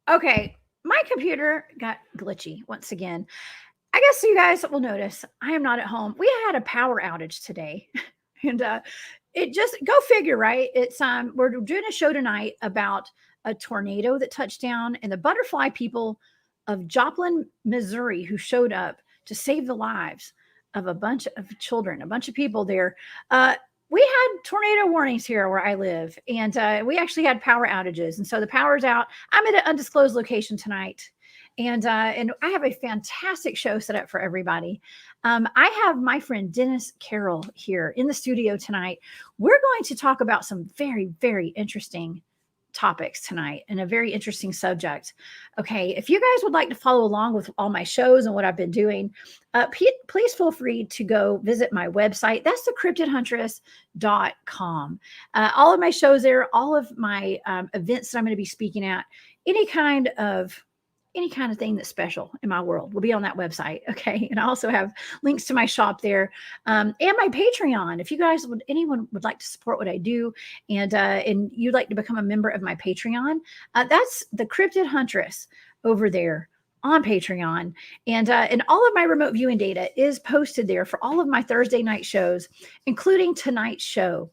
Okay, my computer got glitchy once again. I guess you guys will notice I am not at home. We had a power outage today, and it just go figure, right? It's we're doing a show tonight about a tornado that touched down and the butterfly people of Joplin, Missouri, who showed up to save the lives of a bunch of children, a bunch of people there. Uh, we had tornado warnings here where I live, and we actually had power outages. And so the power's out. I'm at an undisclosed location tonight, and I have a fantastic show set up for everybody. I have my friend Dennis Carroll here in the studio tonight. We're going to talk about some very, very interesting topics tonight and a very interesting subject. Okay, if you guys would like to follow along with all my shows and what I've been doing, please feel free to go visit my website. That's the cryptidhuntress.com. All of my shows there, all of my events that I'm going to be speaking at, any kind of thing that's special in my world will be on that website. Okay. And I also have links to my shop there, and my Patreon. If you guys anyone would like to support what I do, and you'd like to become a member of my Patreon, that's the Cryptid Huntress over there on Patreon. And all of my remote viewing data is posted there for all of my Thursday night shows, including tonight's show.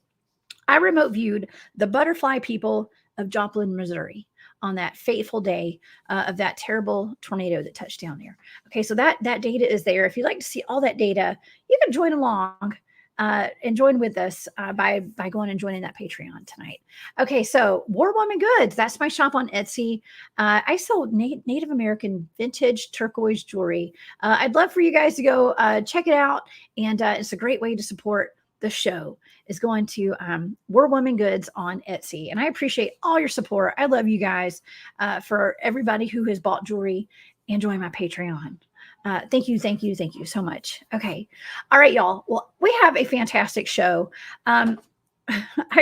I remote viewed the butterfly people of Joplin, Missouri, on that fateful day of that terrible tornado that touched down there. Okay, so that data is there. If you'd like to see all that data, you can join along and join with us by going and joining that Patreon tonight. Okay, so War Woman Goods, that's my shop on Etsy. I sell Native American vintage turquoise jewelry. I'd love for you guys to go check it out, and it's a great way to support the show, is going to War Woman Goods on Etsy. And I appreciate all your support. I love you guys, for everybody who has bought jewelry and joined my Patreon. Thank you so much. Okay. All right, y'all. Well, we have a fantastic show. I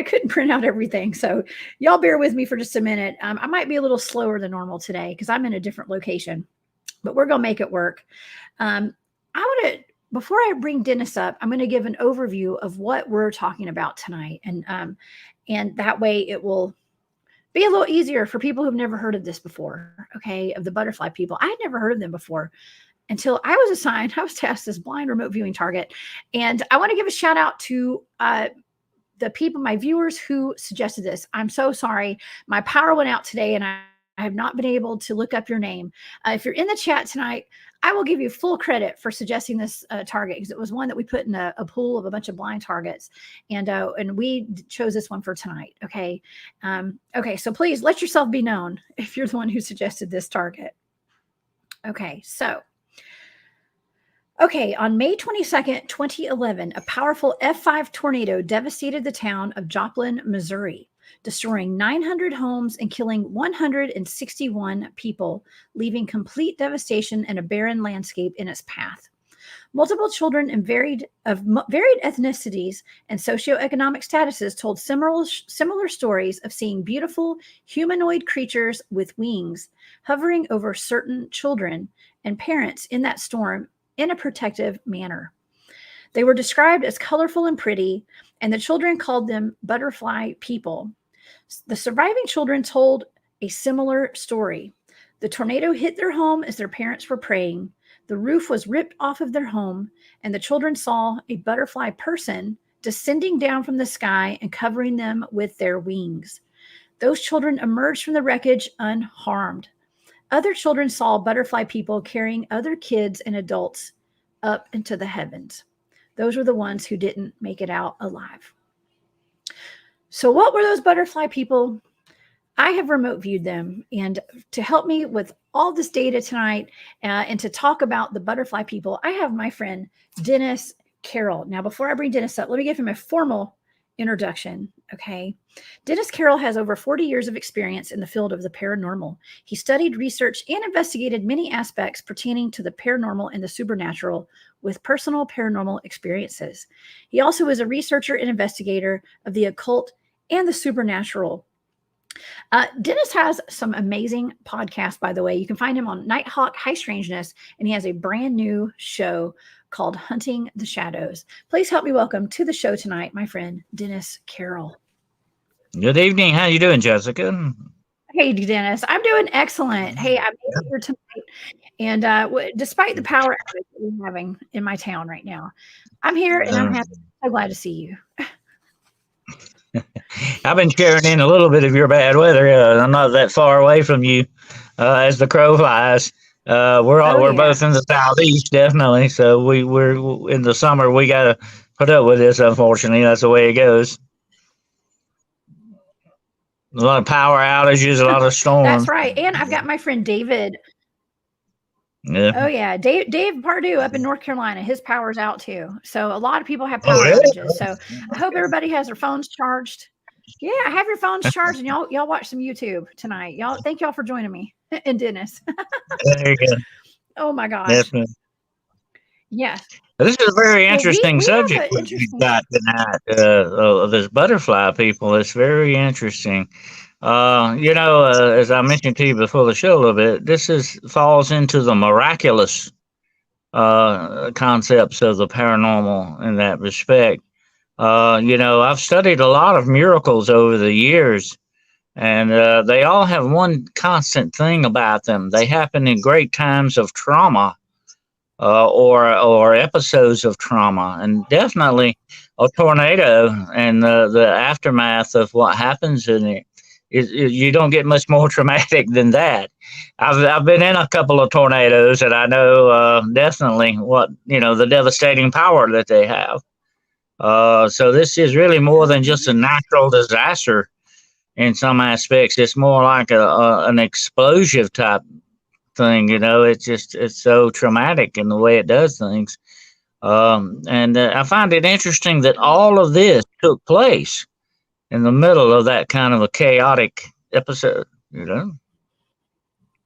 couldn't print out everything, so y'all bear with me for just a minute. I might be a little slower than normal today because I'm in a different location, but we're going to make it work. Before I bring Dennis up, I'm going to give an overview of what we're talking about tonight. And that way it will be a little easier for people who've never heard of this before. Okay. Of the butterfly people. I had never heard of them before until I was tasked this blind remote viewing target. And I want to give a shout out to, the people, my viewers who suggested this. I'm so sorry. My power went out today and I have not been able to look up your name. If you're in the chat tonight, I will give you full credit for suggesting this target, because it was one that we put in a pool of a bunch of blind targets, and we chose this one for tonight. Okay. Okay. So please let yourself be known if you're the one who suggested this target. Okay. So, on May 22nd, 2011, a powerful F5 tornado devastated the town of Joplin, Missouri, destroying 900 homes and killing 161 people, leaving complete devastation and a barren landscape in its path. Multiple children of varied ethnicities and socioeconomic statuses told similar stories of seeing beautiful humanoid creatures with wings hovering over certain children and parents in that storm in a protective manner. They were described as colorful and pretty, and the children called them butterfly people. The surviving children told a similar story. The tornado hit their home as their parents were praying. The roof was ripped off of their home, and the children saw a butterfly person descending down from the sky and covering them with their wings. Those children emerged from the wreckage unharmed. Other children saw butterfly people carrying other kids and adults up into the heavens. Those were the ones who didn't make it out alive. So what were those butterfly people? I have remote viewed them, and to help me with all this data tonight and to talk about the butterfly people, I have my friend Dennis Carroll. Now, before I bring Dennis up, let me give him a formal introduction. Okay. Dennis Carroll has over 40 years of experience in the field of the paranormal. He studied, researched, and investigated many aspects pertaining to the paranormal and the supernatural with personal paranormal experiences. He also is a researcher and investigator of the occult and the supernatural. Dennis has some amazing podcasts, by the way. You can find him on Nighthawk High Strangeness, and he has a brand new show called Hunting the Shadows. Please help me welcome to the show tonight, my friend, Dennis Carroll. Good evening. How you doing, Jessica? Hey, Dennis, I'm doing excellent. Hey, I made it here tonight, and despite the power outage that we're having in my town right now, I'm here and I'm happy. So glad to see you. I've been sharing in a little bit of your bad weather. I'm not that far away from you as the crow flies. Oh We're yeah, both in the southeast, definitely. So we're in the summer. We got to put up with this. Unfortunately, that's the way it goes. A lot of power outages, a lot of that's storms. right. And I've got my friend David. Yeah. Oh yeah, Dave Pardue up in North Carolina. His power's out too. So a lot of people have Oh, power really? outages. So I hope everybody has their phones charged. Yeah, have your phones charged, and y'all watch some YouTube tonight. Thank y'all for joining me and Dennis. There you go. Oh my gosh. Definitely. Yes. This is a very Well, interesting we have subject an that you've interesting. got tonight. Of this butterfly people. It's very interesting. As I mentioned to you before the show a little bit, this is falls into the miraculous concepts of the paranormal in that respect. I've studied a lot of miracles over the years, and they all have one constant thing about them. They happen in great times of trauma or episodes of trauma, and definitely a tornado and the aftermath of what happens in it. You don't get much more traumatic than that. I've been in a couple of tornadoes, and I know definitely what the devastating power that they have. So this is really more than just a natural disaster. In some aspects, it's more like an explosive type thing. It's so traumatic in the way it does things. And I find it interesting that all of this took place in the middle of that kind of a chaotic episode. You know.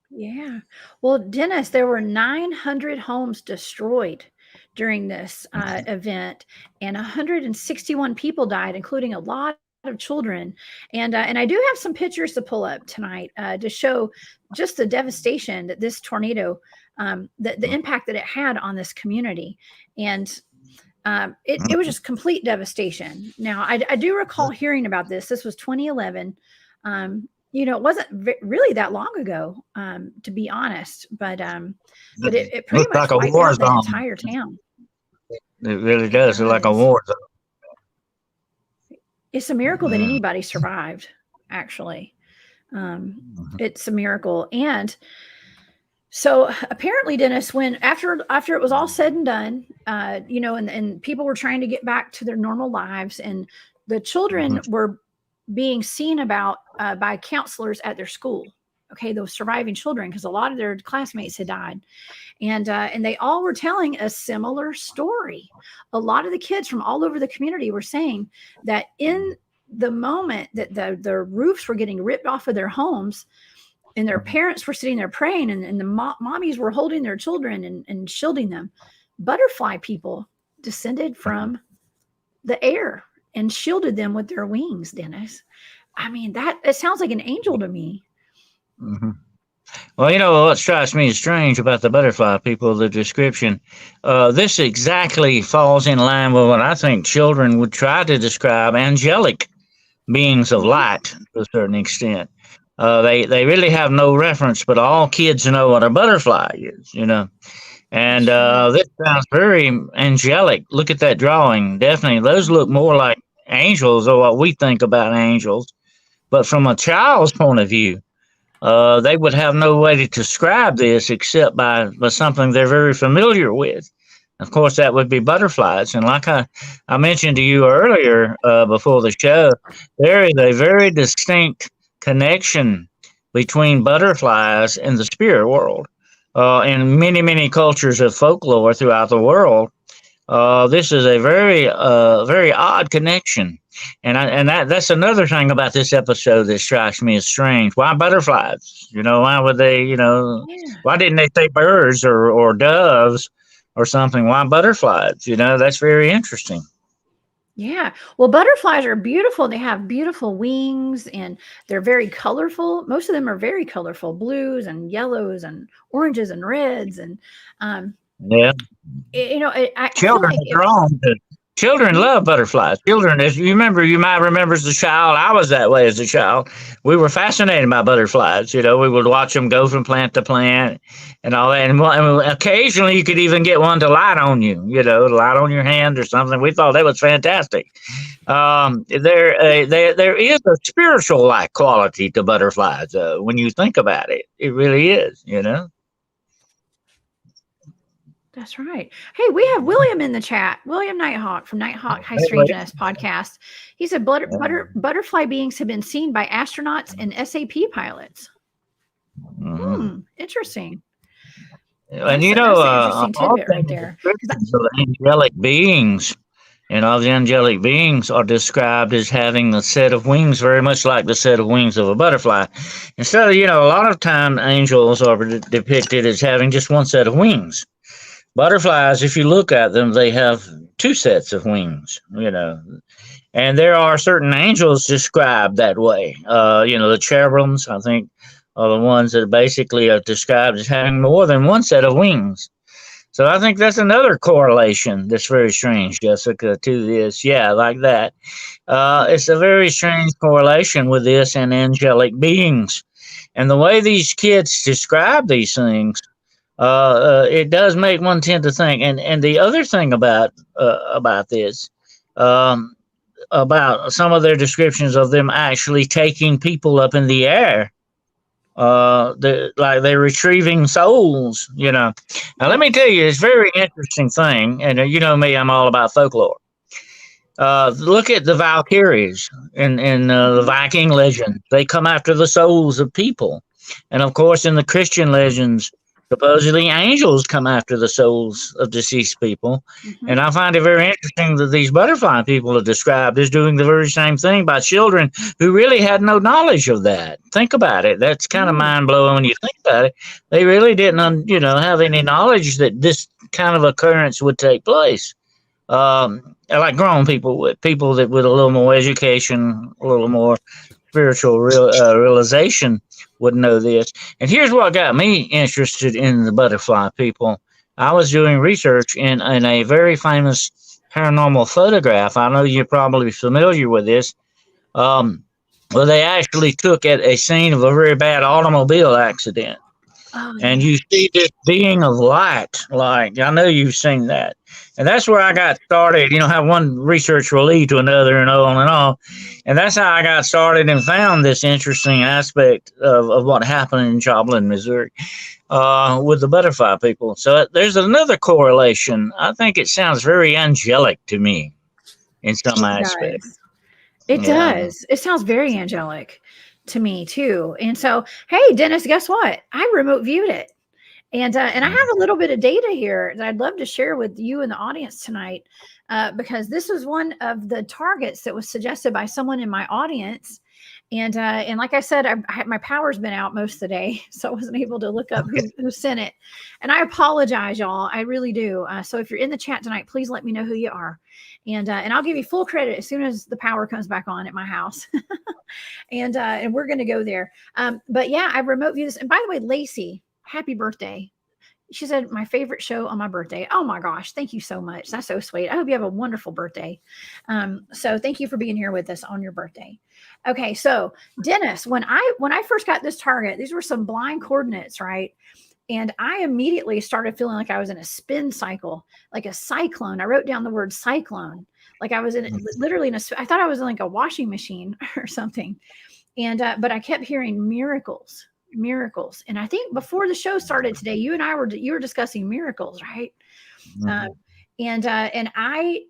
Yeah. Well, Dennis, there were 900 homes destroyed during this event, and 161 people died, including a lot of children. And I do have some pictures to pull up tonight to show just the devastation that this tornado, the impact that it had on this community. And it was just complete devastation. Now, I do recall hearing about this. This was 2011. It wasn't really that long ago, to be honest, but it pretty Looks like much a wiped war out that zone. entire town. It really It does. It's like a does. war zone. It's a miracle that Mm. anybody survived, actually. Mhm. It's a miracle. And so apparently, Dennis, when after it was all said and done, and people were trying to get back to their normal lives, and the children were being seen about by counselors at their school. Okay, those surviving children, because a lot of their classmates had died, and they all were telling a similar story. A lot of the kids from all over the community were saying that in the moment that the roofs were getting ripped off of their homes, and their parents were sitting there praying, and the mommies were holding their children and shielding them, butterfly people descended from the air and shielded them with their wings, Dennis. I mean, that it sounds like an angel to me. Mhm. Well, you know what strikes me as strange about the butterfly people, the description. This exactly falls in line with what I think children would try to describe angelic beings of Mhm. light to a certain extent. They really have no reference, but all kids know what a butterfly is. And That's right. this sounds very angelic. Look at that drawing. Definitely, those look Mhm. more like angels or what we think about angels. But from a child's point of view, they would have no way to describe this except by something they're very familiar with. Of course, that would be butterflies. And like I mentioned to you earlier before the show, there is a very distinct connection between butterflies and the spirit world. In many, many cultures of folklore throughout the world, this is a very odd connection, and that's another thing about this episode that strikes me as strange. Why butterflies? Why would they? Yeah. Why didn't they say birds or doves or something? Why butterflies? That's very interesting. Yeah. Well, butterflies are beautiful. They have beautiful wings, and they're very colorful. Most of them are very colorful, blues and yellows and oranges and reds. And, um, Yeah, I feel children like are drawn to. Children love butterflies. Children, as you remember, you might remember as a child, I was that way as a child. We were fascinated by butterflies. You know, we would watch them go from plant to plant and all that. And occasionally you could even get one to light on you, you know, to light on your hand or something. We thought that was fantastic. There is a spiritual like quality to butterflies when you think about it. It really is, you know. That's right. Hey, we have William in the chat. William Nighthawk from Nighthawk High Strangeness podcast. He said butterfly beings have been seen by astronauts and SAP pilots. Interesting. And you know, interesting tidbit right there. The angelic beings and all the angelic beings are described as having the set of wings very much like the set of wings of a butterfly. Instead of, you know, a lot of time angels are depicted as having just one set of wings. Butterflies, if you look at them, they have two sets of wings, you know, and there are certain angels described that way. You know, the cherubims, I think, are the ones that basically are described as having more than one set of wings. So I think that's another correlation that's very strange, Jessica, to this. Yeah, like that. It's a very strange correlation with this and angelic beings. And the way these kids describe these things, it does make one tend to think. And the other thing about this, about some of their descriptions of them actually taking people up in the air, like they're retrieving souls, you know. Now let me tell you, it's a very interesting thing, and you know me, I'm all about folklore. Look at the Valkyries in the Viking legend. They come after the souls of people, and of course in the Christian legends, supposedly angels come after the souls of deceased people. And I find it very interesting that these butterfly people are described as doing the very same thing by children who really had no knowledge of that. Think about it. That's kind of mind-blowing when you think about it. They really didn't, you know, have any knowledge that this kind of occurrence would take place. Like grown people would, people that with a little more education, a little more spiritual realization would know this. And here's what got me interested in the butterfly people. I was doing research in a very famous paranormal photograph. I know you're probably familiar with this. Well, they actually took at a scene of a very bad automobile accident. And you see this being of light, like I know you've seen that. And that's where I got started, you know, how one research will lead to another and on and on. And that's how I got started and found this interesting aspect of what happened in Joplin, Missouri, with the butterfly people. So there's another correlation. I think it sounds very angelic to me in some aspects. It does. It sounds very angelic to me too. And so, hey, Dennis, guess what? I remote viewed it. And I have a little bit of data here that I'd love to share with you and the audience tonight, because this was one of the targets that was suggested by someone in my audience. And like I said, my power's been out most of the day, so I wasn't able to look up who sent it. And I apologize, y'all. I really do. So if you're in the chat tonight, please let me know who you are. And I'll give you full credit as soon as the power comes back on at my house. And we're going to go there. But yeah, I remote view this. And by the way, Lacey, happy birthday. She said, my favorite show on my birthday. Oh my gosh. Thank you so much. That's so sweet. I hope you have a wonderful birthday. So thank you for being here with us on your birthday. Okay. So Dennis, when I first got this target, these were some blind coordinates, right? And I immediately started feeling like I was in a spin cycle, like a cyclone. I wrote down the word cyclone. Like I was in literally I thought I was in like a washing machine or something. And, but I kept hearing miracles. And I think before the show started today, you were discussing miracles, right? And I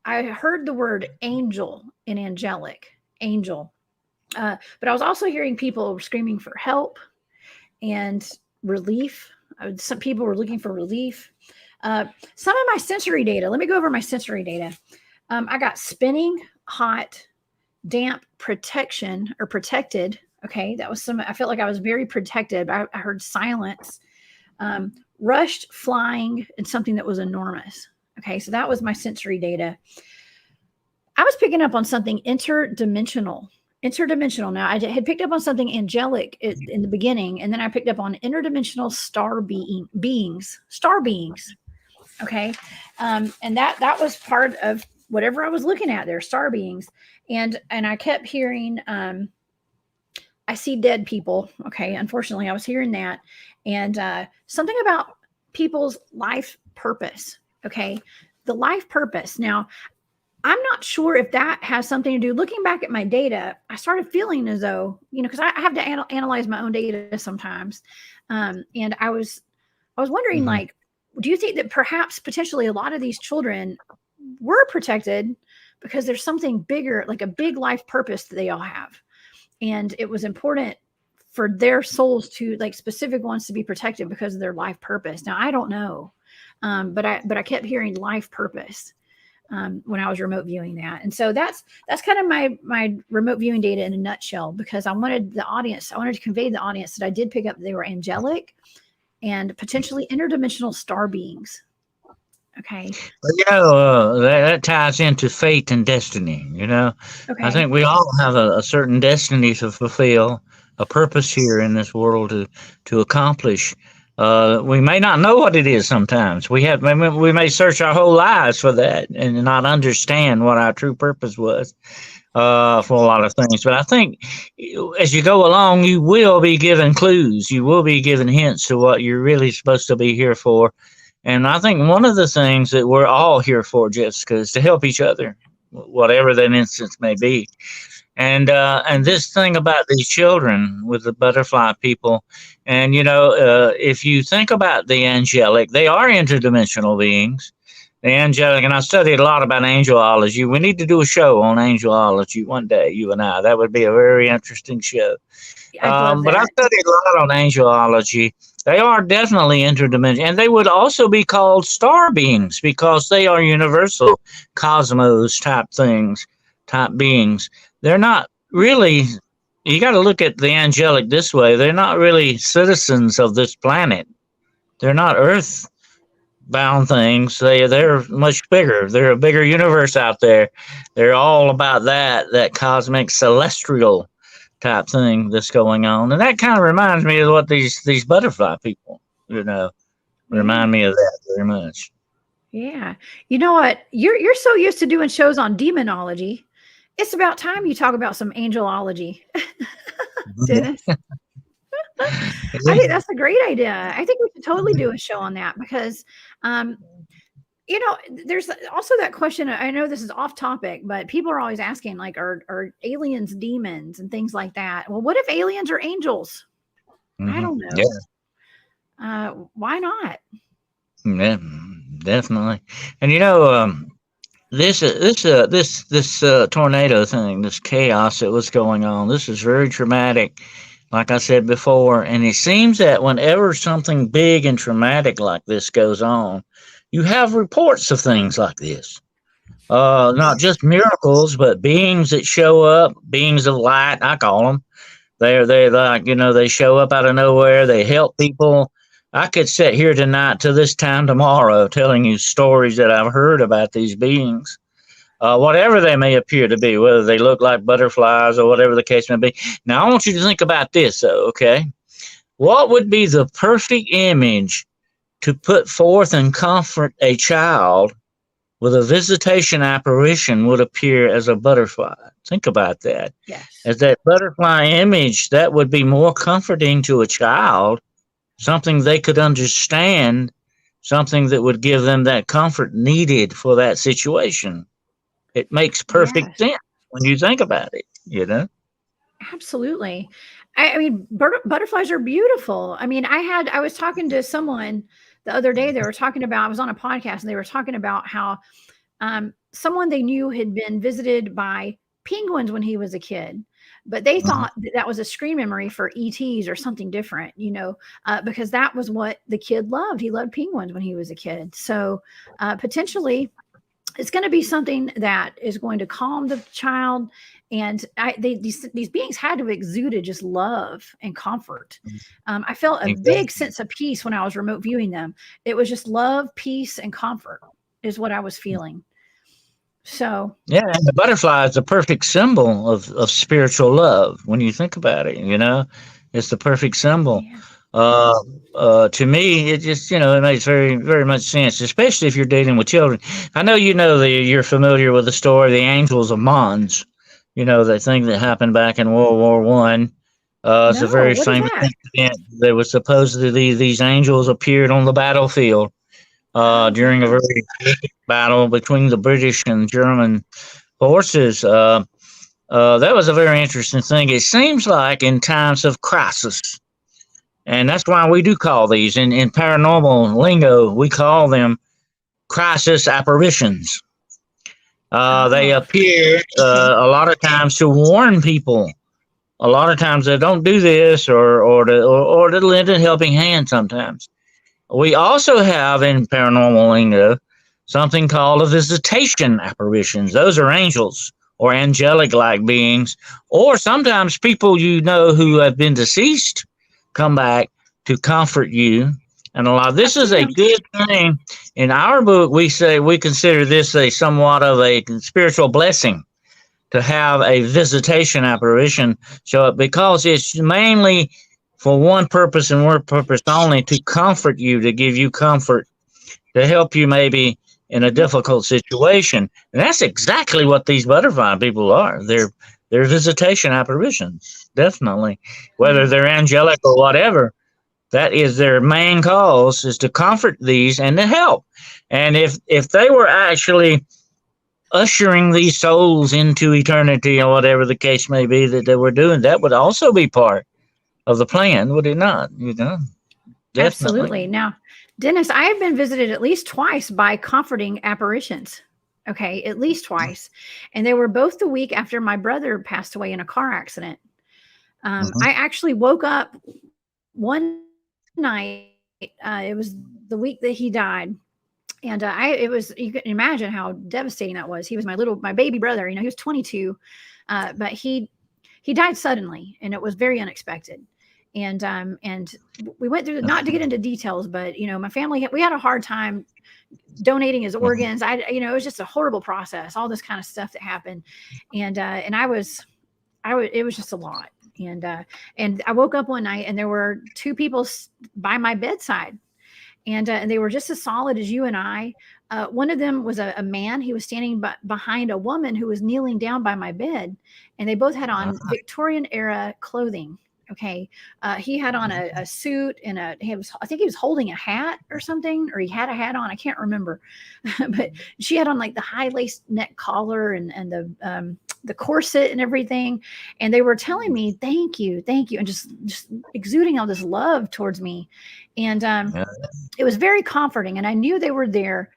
heard the word angel and angelic angel. But I was also hearing people screaming for help and relief. Some people were looking for relief. Some of my sensory data, let me go over my sensory data. I got spinning, hot, damp, protection or protected. Okay, that was I felt like I was very protected. I heard silence, rushed, flying, and something that was enormous. Okay, so that was my sensory data. I was picking up on something interdimensional. Now, I had picked up on something angelic in the beginning, and then I picked up on interdimensional star beings. Okay, and that was part of whatever I was looking at, they're star beings. And I kept hearing, I see dead people. Okay. Unfortunately, I was hearing that. And something about people's life purpose. Okay. The life purpose. Now, I'm not sure if that has something to do. Looking back at my data, I started feeling as though, because I have to analyze my own data sometimes. And I was wondering, like, do you think that perhaps potentially a lot of these children were protected because there's something bigger, like a big life purpose that they all have? And it was important for their souls to, like, specific ones to be protected because of their life purpose. Now, I don't know. But I kept hearing life purpose when I was remote viewing that. And so that's kind of my remote viewing data in a nutshell, because I wanted to convey to the audience that I did pick up that they were angelic and potentially interdimensional star beings. Okay. That ties into fate and destiny, Okay. I think we all have a certain destiny to fulfill, a purpose here in this world to accomplish. We may not know what it is sometimes. We may search our whole lives for that and not understand what our true purpose was for a lot of things. But I think as you go along, you will be given clues. You will be given hints to what you're really supposed to be here for. And I think one of the things that we're all here for, Jessica, is to help each other, whatever that instance may be. And this thing about these children with the butterfly people, and if you think about the angelic, they are interdimensional beings. The angelic, and I studied a lot about angelology. We need to do a show on angelology one day, you and I. That would be a very interesting show. But I studied a lot on angelology. They are definitely interdimensional, and they would also be called star beings because they are universal cosmos type beings. They're not really, you got to look at the angelic this way. They're not really citizens of this planet. They're not earth-bound things. They're much bigger. They're a bigger universe out there. They're all about that cosmic celestial type thing that's going on. And that kind of reminds me of what these butterfly people, remind me of that very much. Yeah. You know what? You're so used to doing shows on demonology. It's about time you talk about some angelology, Dennis. I think that's a great idea. I think we should totally do a show on that because, there's also that question. I know this is off topic, but people are always asking, like, are aliens demons and things like that? Well, what if aliens are angels? I don't know. Yeah. Why not? Yeah, definitely. And this tornado thing, this chaos that was going on, this is very traumatic, like I said before. And it seems that whenever something big and traumatic like this goes on, you have reports of things like this. Not just miracles, but beings that show up, beings of light, I call them. They're like, they show up out of nowhere. They help people. I could sit here tonight to this time tomorrow telling you stories that I've heard about these beings, whatever they may appear to be, whether they look like butterflies or whatever the case may be. Now, I want you to think about this, though, okay? What would be the perfect image to put forth and comfort a child with a visitation apparition would appear as a butterfly? Think about that. Yes. As that butterfly image, that would be more comforting to a child, something they could understand, something that would give them that comfort needed for that situation. It makes perfect sense when you think about it, Absolutely. I mean, butterflies are beautiful. I mean, I was talking to someone the other day. They were talking about, I was on a podcast and they were talking about how someone they knew had been visited by penguins when he was a kid, but they thought that was a screen memory for ETs or something different, because that was what the kid loved. He loved penguins when he was a kid. So potentially it's going to be something that is going to calm the child. And these beings had to have exuded just love and comfort. I felt a big sense of peace when I was remote viewing them. It was just love, peace, and comfort is what I was feeling. So yeah, and the butterfly is the perfect symbol of spiritual love. When you think about it, it's the perfect symbol. To me, it just, it makes very, very much sense, especially if you're dealing with children. I know you're familiar with the story, the Angels of Mons. The thing that happened back in World War One. It's a No, very what is famous that? incident. There was supposedly these angels appeared on the battlefield Oh, during a wow. very big battle between the British and German forces. That was a very interesting thing. It seems like in times of crisis, and that's why we do call these in paranormal lingo, we call them crisis apparitions. They Oh, appear okay. a lot of times to warn people. A lot of times they don't do this, or to lend a helping hand sometimes. We also have in paranormal lingo something called a visitation apparitions. Those are angels or angelic like beings, or sometimes people who have been deceased come back to comfort you. And a lot of I've this is seen a them. good thing. In our book, we say we consider this a somewhat of a spiritual blessing to have a visitation apparition show up, because it's mainly for one purpose and one purpose only: to comfort you, to give you comfort, to help you maybe in a difficult situation. And that's exactly what these butterfly people are. They're visitation apparitions, definitely. Whether Wow. they're angelic or whatever, that is their main cause, is to comfort these and to help. And if they were actually ushering these souls into eternity or whatever the case may be that they were doing, that would also be part of the plan, would it not? Definitely. Absolutely. Now, Dennis, I have been visited at least twice by comforting apparitions. Okay, at least twice. And they were both the week after my brother passed away in a car accident. Mhm. I actually woke up one night. It was the week that he died. And it was, you can imagine how devastating that was. He was my baby brother. He was 22, but he died suddenly, and it was very unexpected. And we went through, not to get into details, but my family, we had a hard time donating his Mhm. organs. It was just a horrible process, all this kind of stuff that happened. And it was just a lot. And I woke up one night and there were two people by my bedside, and they were just as solid as you and I. One of them was a man. He was standing behind a woman who was kneeling down by my bed, and they both had on Victorian era clothing. Okay, he had on a suit and I think he was holding a hat or something, or he had a hat on. I can't remember, but she had on like the high lace neck collar and the corset and everything. And they were telling me, thank you, and just exuding all this love towards me. And Yeah. it was very comforting, and I knew they were there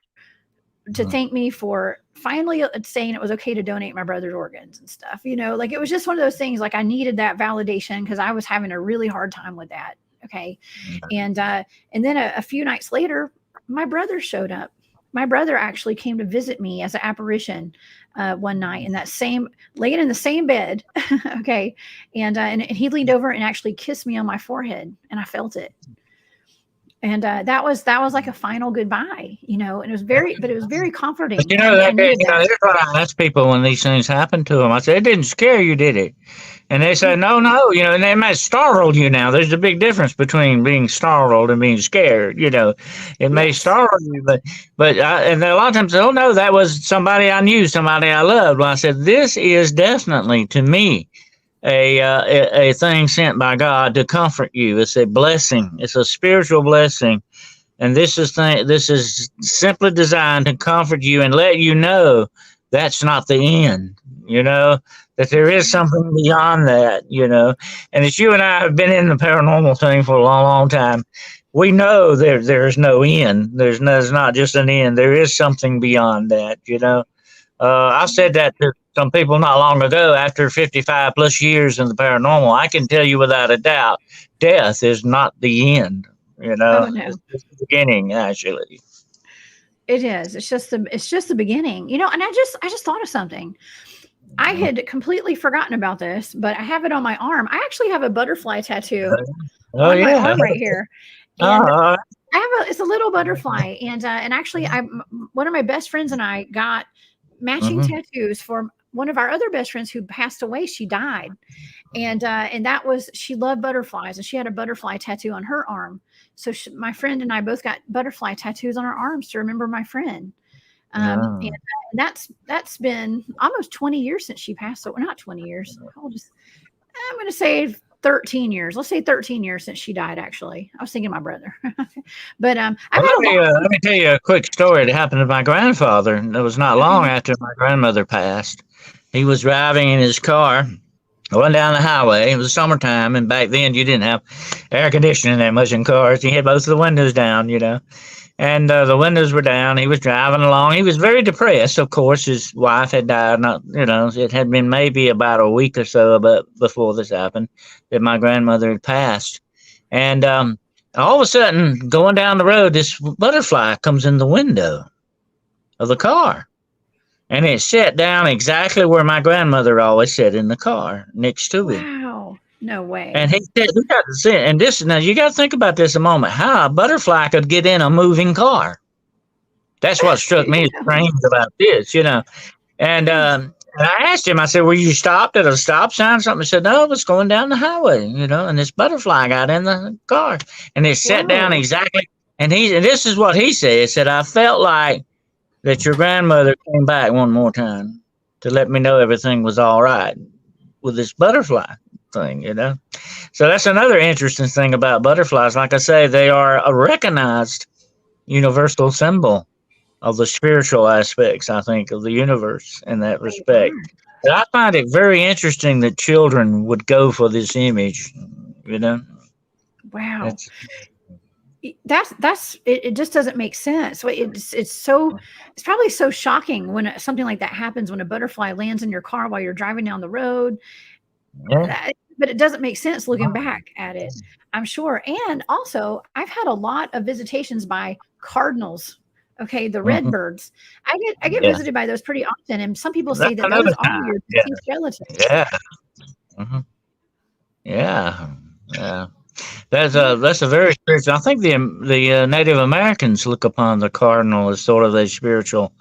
to Mhm. thank me for finally saying it was okay to donate my brother's organs and stuff. Like it was just one of those things. Like I needed that validation because I was having a really hard time with that. Okay, and then a few nights later, my brother showed up. My brother actually came to visit me as an apparition one night in that same, laying in the same bed. Okay, and he leaned over and actually kissed me on my forehead, and I felt it. And that was like a final goodbye, and it was very But comforting, and I needed that. here's what I ask people when these things happen to them. I say, it didn't scare you, did it? And they say, no, no, and they might startle you now. There's a big difference between being startled and being scared. It may Yes. startle you, and then a lot of times, oh no, that was somebody I knew, somebody I loved. Well, I said, this is definitely to me a thing sent by God to comfort you. It's a blessing. It's a spiritual blessing, and this is simply designed to comfort you and let you know that's not the end. That there is something beyond that. And as you and I have been in the paranormal thing for a long, long time, we know there's no end. There's not just an end. There is something beyond that. I said that to some people not long ago. After 55 plus years in the paranormal, I can tell you without a doubt, death is not the end. Oh It's no, just the beginning, actually. it is. It's just the beginning, and I just thought of something. I had completely forgotten about this, but I have it on my arm. I actually have a butterfly tattoo Oh on my yeah. arm right here, and Uh, it's a little butterfly, and actually, one of my best friends and I got matching mhm. tattoos for one of our other best friends who passed away. She died, And that was, she loved butterflies, and she had a butterfly tattoo on her arm. So my friend and I both got butterfly tattoos on our arms to remember my friend. And that's been almost 20 years since she passed. So not 20 years. I'm going to say 13 years. Let's say 13 years since she died, actually. I was thinking my brother. But let me tell you a quick story that happened to my grandfather. It was not long after my grandmother passed. He was driving in his car, going down the highway. It was summertime, and back then you didn't have air conditioning that much in cars. You had both of the windows down, and the windows were down. He was driving along. He was very depressed. Of course, his wife had died. It had been maybe about a week or so before this happened that my grandmother had passed. And all of a sudden, going down the road, this butterfly comes in the window of the car. And it sat down exactly where my grandmother always sat in the car, next to him. Wow. No way. And he said, "We got to see it." And this, now you got to think about this a moment. How a butterfly could get in a moving car? That's what struck me as strange about this, And I asked him. I said, "Were you stopped at a stop sign or something?" He said, "No, it was going down the highway, And this butterfly got in the car, and it sat down exactly. And this is what he said. He said, "I felt like that your grandmother came back one more time to let me know everything was all right with this butterfly thing, So that's another interesting thing about butterflies. Like I say, they are a recognized universal symbol of the spiritual aspects, I think, of the universe in that respect. But I find it very interesting that children would go for this image, Wow. It just doesn't make sense. It's probably so shocking when something like that happens, when a butterfly lands in your car while you're driving down the road. Yeah. But it doesn't make sense looking back at it, I'm sure. And also, I've had a lot of visitations by cardinals. Okay, the red birds. I get visited by those pretty often, and some people say that those are your deceased relatives. Yeah. Yeah. That's a very spiritual. I think the Native Americans look upon the cardinal as sort of a spiritual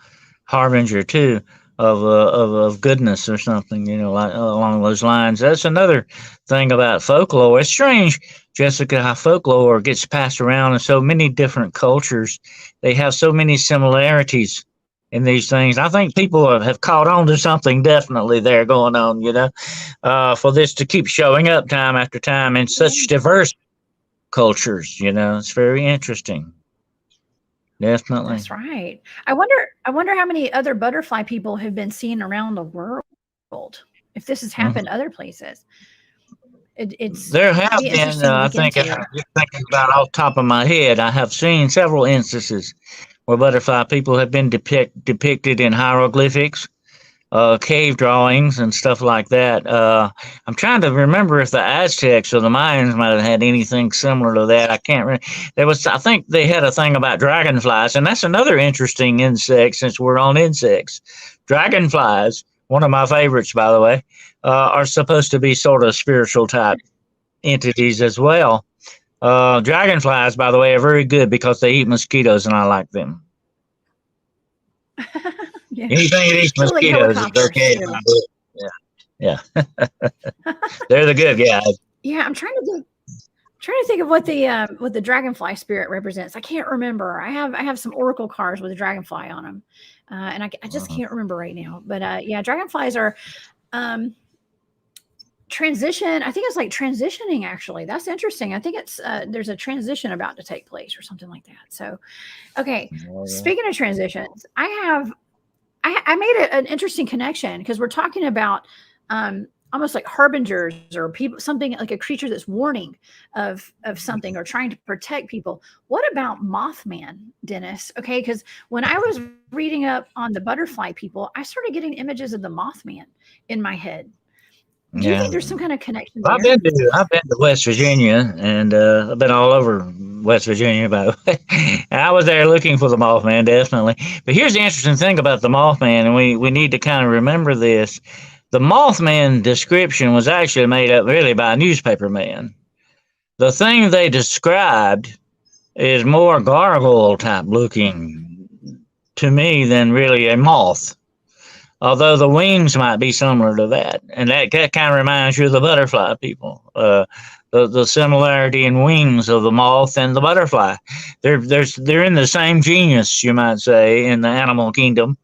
harbinger too, of goodness or something, like along those lines. That's another thing about folklore. It's strange, Jessica, how folklore gets passed around in so many different cultures. They have so many similarities in these things. I think people have caught on to something definitely there going on, for this to keep showing up time after time in such diverse cultures. It's very interesting. Definitely. That's right. I wonder how many other butterfly people have been seen around the world, if this has happened other places. There have been, I think, just thinking about off the top of my head, I have seen several instances where butterfly people have been depicted in hieroglyphics, cave drawings, and stuff like that. I'm trying to remember if the Aztecs or the Mayans might have had anything similar to that. I can't remember. I think they had a thing about dragonflies, and that's another interesting insect since we're on insects. Dragonflies, one of my favorites, by the way, are supposed to be sort of spiritual type entities as well. Dragonflies, by the way, are very good because they eat mosquitoes, and I like them. Yeah. Anything that eats mosquitoes is okay. Yeah. They're the good guys. Yeah, I'm trying to think of what the dragonfly spirit represents. I can't remember. I have some oracle cards with a dragonfly on them, and I just can't remember right now. But yeah, dragonflies are transition. I think it's like transitioning. Actually, that's interesting. I think it's there's a transition about to take place or something like that. So, okay. Speaking of transitions, I made an interesting connection because we're talking about almost like harbingers or people, something like a creature that's warning of something or trying to protect people. What about Mothman, Dennis? Okay, because when I was reading up on the butterfly people, I started getting images of the Mothman in my head. Do you think there's some kind of connection there? I've been to West Virginia, and I've been all over West Virginia, by the way. I was there looking for the Mothman, definitely. But here's the interesting thing about the Mothman, and we need to kind of remember this. The Mothman description was actually made up really by a newspaper man. The thing they described is more gargoyle type looking to me than really a moth. although the wings might be similar to that. And that kind of reminds you of the butterfly people. The similarity in wings of the moth and the butterfly. They're in the same genus, you might say, in the animal kingdom.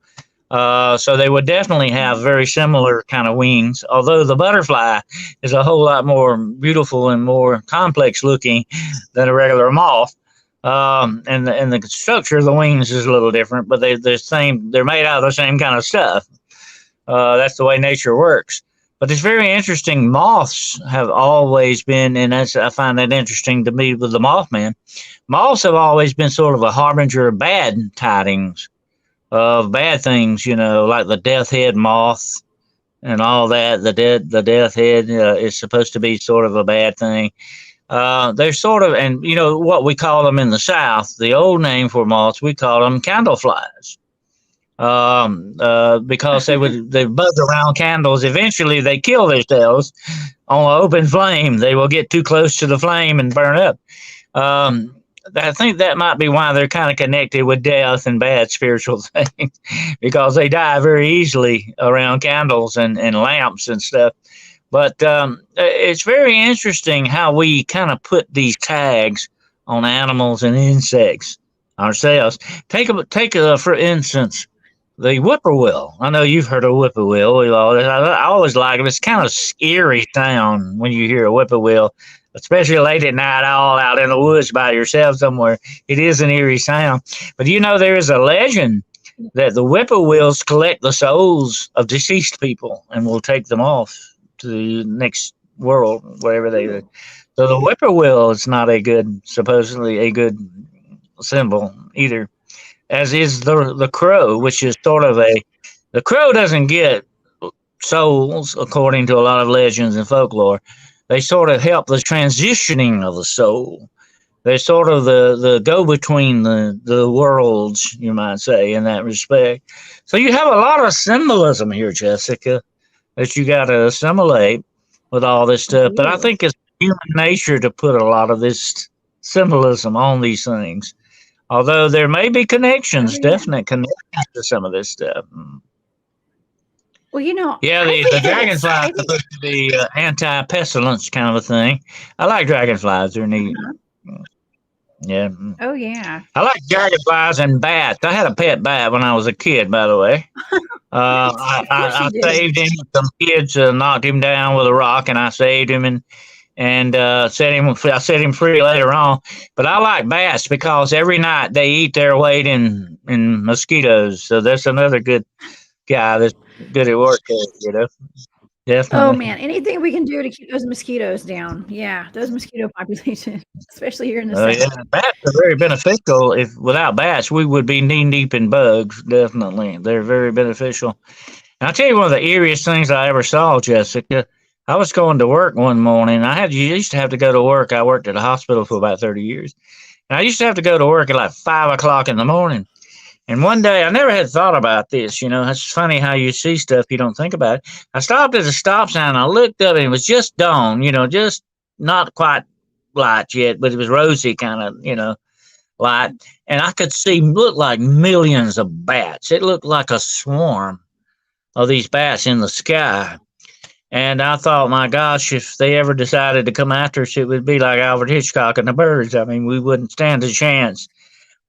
So they would definitely have very similar kind of wings, although the butterfly is a whole lot more beautiful and more complex looking than a regular moth. And the structure of the wings is a little different, but they're made out of the same kind of stuff. That's the way nature works. But it's very interesting. Moths have always been, and I find that interesting to me with the Mothman. Moths have always been sort of a harbinger of bad tidings, of bad things, like the death head moth and all that. The death head is supposed to be sort of a bad thing. They're sort of, and what we call them in the South, the old name for moths, we call them candle flies. Because they buzz around candles. Eventually, they kill themselves on an open flame. They will get too close to the flame and burn up. I think that might be why they're kind of connected with death and bad spiritual things, because they die very easily around candles and lamps and stuff. But it's very interesting how we kind of put these tags on animals and insects ourselves. Take for instance, the whippoorwill. I know you've heard of whippoorwill. I always like it. It's kind of scary sound when you hear a whippoorwill, especially late at night, all out in the woods by yourself somewhere. It is an eerie sound. But there is a legend that the whippoorwills collect the souls of deceased people and will take them off to the next world, wherever they live. So the whippoorwill is not supposedly a good symbol either, as is the crow, which is sort of the crow doesn't get souls according to a lot of legends and folklore. They sort of help the transitioning of the soul. They're sort of the go between the worlds, you might say, in that respect. So you have a lot of symbolism here, Jessica, that you got to assimilate with all this stuff. But I think it's human nature to put a lot of this symbolism on these things. Although there may be connections, definite connections to some of this stuff. Well, yeah, the dragonfly is supposed to be anti-pestilence kind of a thing. I like dragonflies; they're neat. Yeah. Oh yeah. I like dragonflies and bats. I had a pet bat when I was a kid, by the way. I saved him. Some kids knocked him down with a rock, and I saved him and set him free later on. But I like bats because every night they eat their weight in mosquitoes. So that's another good guy that's good at work. Definitely. Oh man, anything we can do to keep those mosquitoes down. Yeah, those mosquito populations, especially here in the South. Yeah, bats are very beneficial. If without bats, we would be knee deep in bugs. Definitely, they're very beneficial. And I'll tell you one of the eeriest things I ever saw, Jessica. I was going to work one morning. Used to have to go to work. I worked at a hospital for about 30 years. And I used to have to go to work at like 5 o'clock in the morning. And one day, I never had thought about this. It's funny how you see stuff you don't think about it. I stopped at a stop sign. And I looked up, and it was just dawn. Just not quite light yet, but it was rosy kind of, light. And I could look like millions of bats. It looked like a swarm of these bats in the sky. And I thought, my gosh, if they ever decided to come after us, it would be like Alfred Hitchcock and the birds. I mean, we wouldn't stand a chance.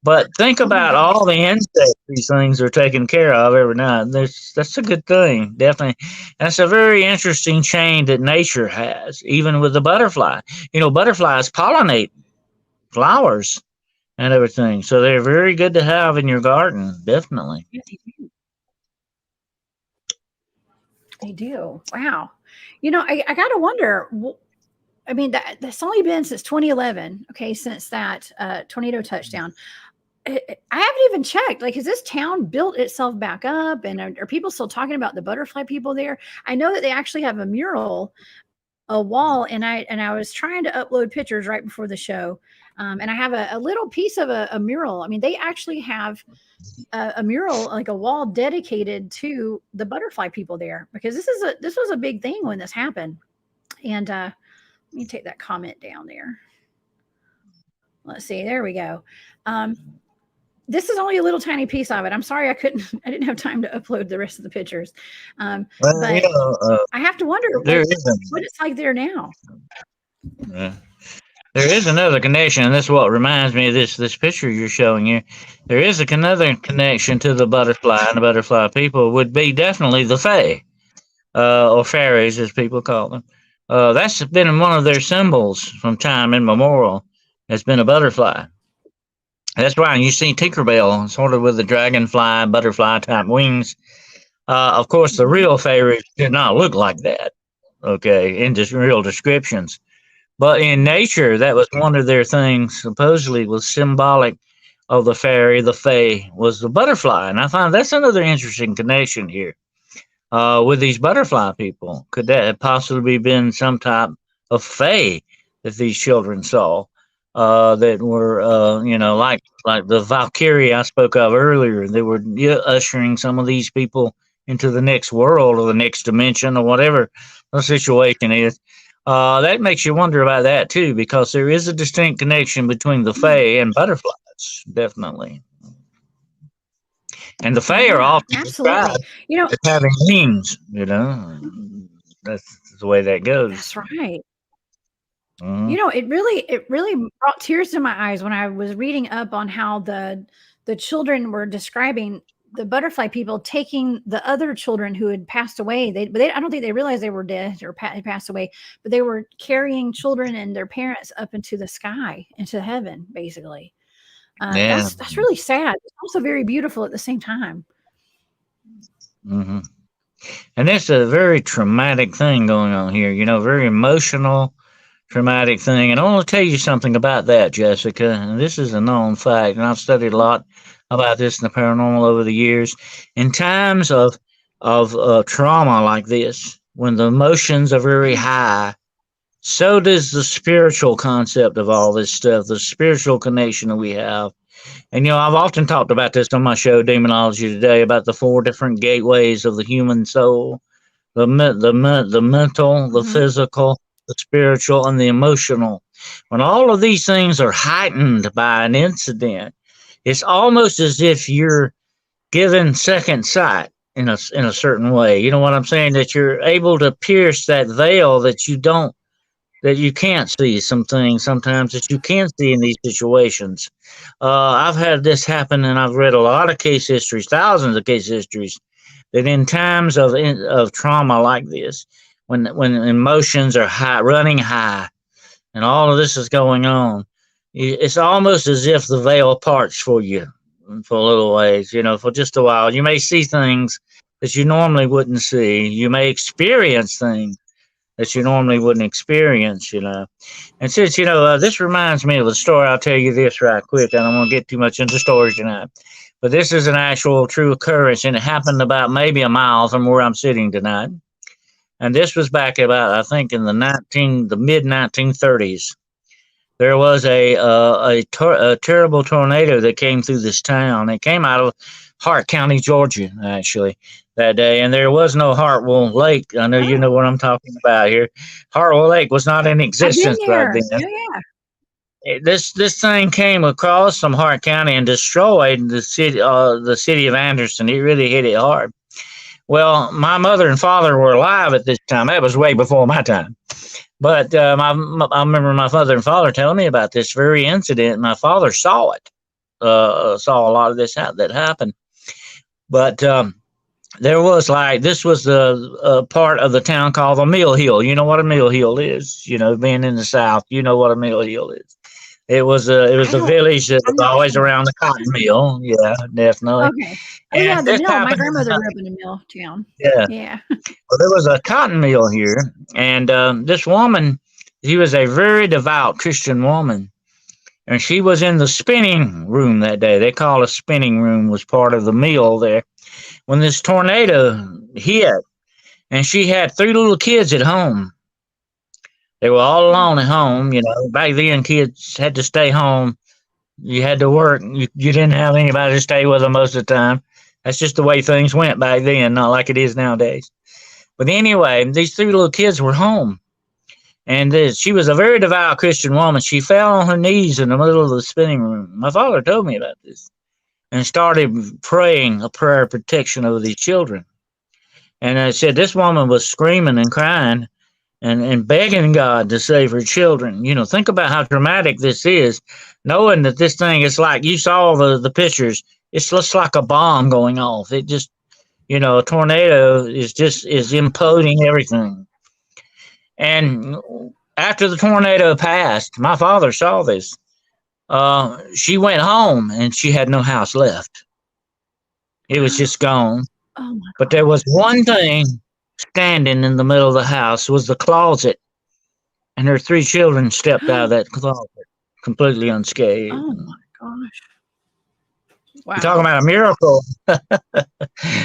But think about all the insects these things are taken care of every night. That's a good thing, definitely. That's a very interesting chain that nature has, even with the butterfly. Butterflies pollinate flowers and everything. So they're very good to have in your garden, definitely. They do. Wow. I got to wonder. I mean, that's only been since 2011. Okay, since that tornado touchdown. I haven't even checked. Like, has this town built itself back up? And are people still talking about the butterfly people there? I know that they actually have a mural, a wall, and I was trying to upload pictures right before the show. And I have a little piece of a mural. I mean, they actually have a mural, like a wall dedicated to the butterfly people there, because this was a big thing when this happened. And let me take that comment down there. Let's see. There we go. this is only a little tiny piece of it. I'm sorry I didn't have time to upload the rest of the pictures. Well, But I have to wonder there what it's like there now. There is another connection, and this is what reminds me of this picture you're showing here. There is another connection to the butterfly, and the butterfly people would be definitely the Fae, or fairies as people call them. That's been one of their symbols from time immemorial. Has been a butterfly. That's why you see Tinkerbell sort of with the dragonfly, butterfly type wings. Of course, the real fairies did not look like that. Okay, in just real descriptions. But in nature, that was one of their things, supposedly was symbolic of the fairy, the fae, was the butterfly. And I find that's another interesting connection here with these butterfly people. Could that have possibly been some type of fae that these children saw that were, like the Valkyrie I spoke of earlier? They were ushering some of these people into the next world or the next dimension or whatever the situation is. That makes you wonder about that too, because there is a distinct connection between the Fae and butterflies, definitely. And the Fae are often described as having wings. That's the way that goes. That's right. It really brought tears to my eyes when I was reading up on how the children were describing the butterfly people taking the other children who had passed away. I don't think they realized they were dead or had passed away, but they were carrying children and their parents up into the sky, into heaven, basically. That's really sad. It's also very beautiful at the same time. Mm-hmm. And it's a very traumatic thing going on here. Very emotional, traumatic thing. And I want to tell you something about that, Jessica. And this is a known fact, and I've studied a lot about this in the paranormal over the years. In times of trauma like this, when the emotions are very high, so does the spiritual concept of all this stuff, the spiritual connection that we have. And I've often talked about this on my show, Demonology Today, about the 4 different gateways of the human soul: the mental, the physical, the spiritual, and the emotional. When all of these things are heightened by an incident, it's almost as if you're given second sight in a certain way. You know what I'm saying? That you're able to pierce that veil that you can't see some things sometimes that you can see in these situations. I've had this happen, and I've read a lot of case histories, thousands of case histories, that in times of trauma like this, when emotions are high, running high, and all of this is going on, it's almost as if the veil parts for you for a little ways, for just a while. You may see things that you normally wouldn't see. You may experience things that you normally wouldn't experience, And since, this reminds me of a story, I'll tell you this right quick. I don't want to get too much into stories tonight. But this is an actual true occurrence, and it happened about maybe a mile from where I'm sitting tonight. And this was back about, I think, in the mid-1930s. There was a terrible tornado that came through this town. It came out of Hart County, Georgia, actually, that day. And there was no Hartwell Lake. I know you know what I'm talking about here. Hartwell Lake was not in existence back then. Yeah. This thing came across from Hart County and destroyed the city of Anderson. It really hit it hard. Well, my mother and father were alive at this time. That was way before my time. But I remember my mother and father telling me about this very incident. My father saw it, saw a lot of this that happened. But there was this was the part of the town called the Mill Hill. You know what a Mill Hill is? Being in the South, you know what a Mill Hill is. It was a village that was always around the cotton mill. Yeah, definitely. Okay. Oh, yeah, the mill. My grandmother grew up in a mill town. Yeah. Yeah. Well, there was a cotton mill here, and this woman, she was a very devout Christian woman, and she was in the spinning room that day. They call a spinning room, was part of the mill there, when this tornado hit, and she had 3 little kids at home. They were all alone at home. Back then kids had to stay home. You had to work. You didn't have anybody to stay with them most of the time. That's just the way things went back then, not like it is nowadays. But anyway, these 3 little kids were home. And she was a very devout Christian woman. She fell on her knees in the middle of the spinning room. My father told me about this. and started praying a prayer of protection over these children. And I said this woman was screaming and crying and begging God to save her children. Think about how dramatic this is, knowing that this thing is like, you saw the pictures, it's just like a bomb going off. It just, a tornado is imploding everything. And after the tornado passed, my father saw this. She went home and she had no house left. It was just gone. Oh my But there was one thing standing in the middle of the house, was the closet. And her 3 children stepped out of that closet completely unscathed. Oh my gosh. Wow. You're talking about a miracle.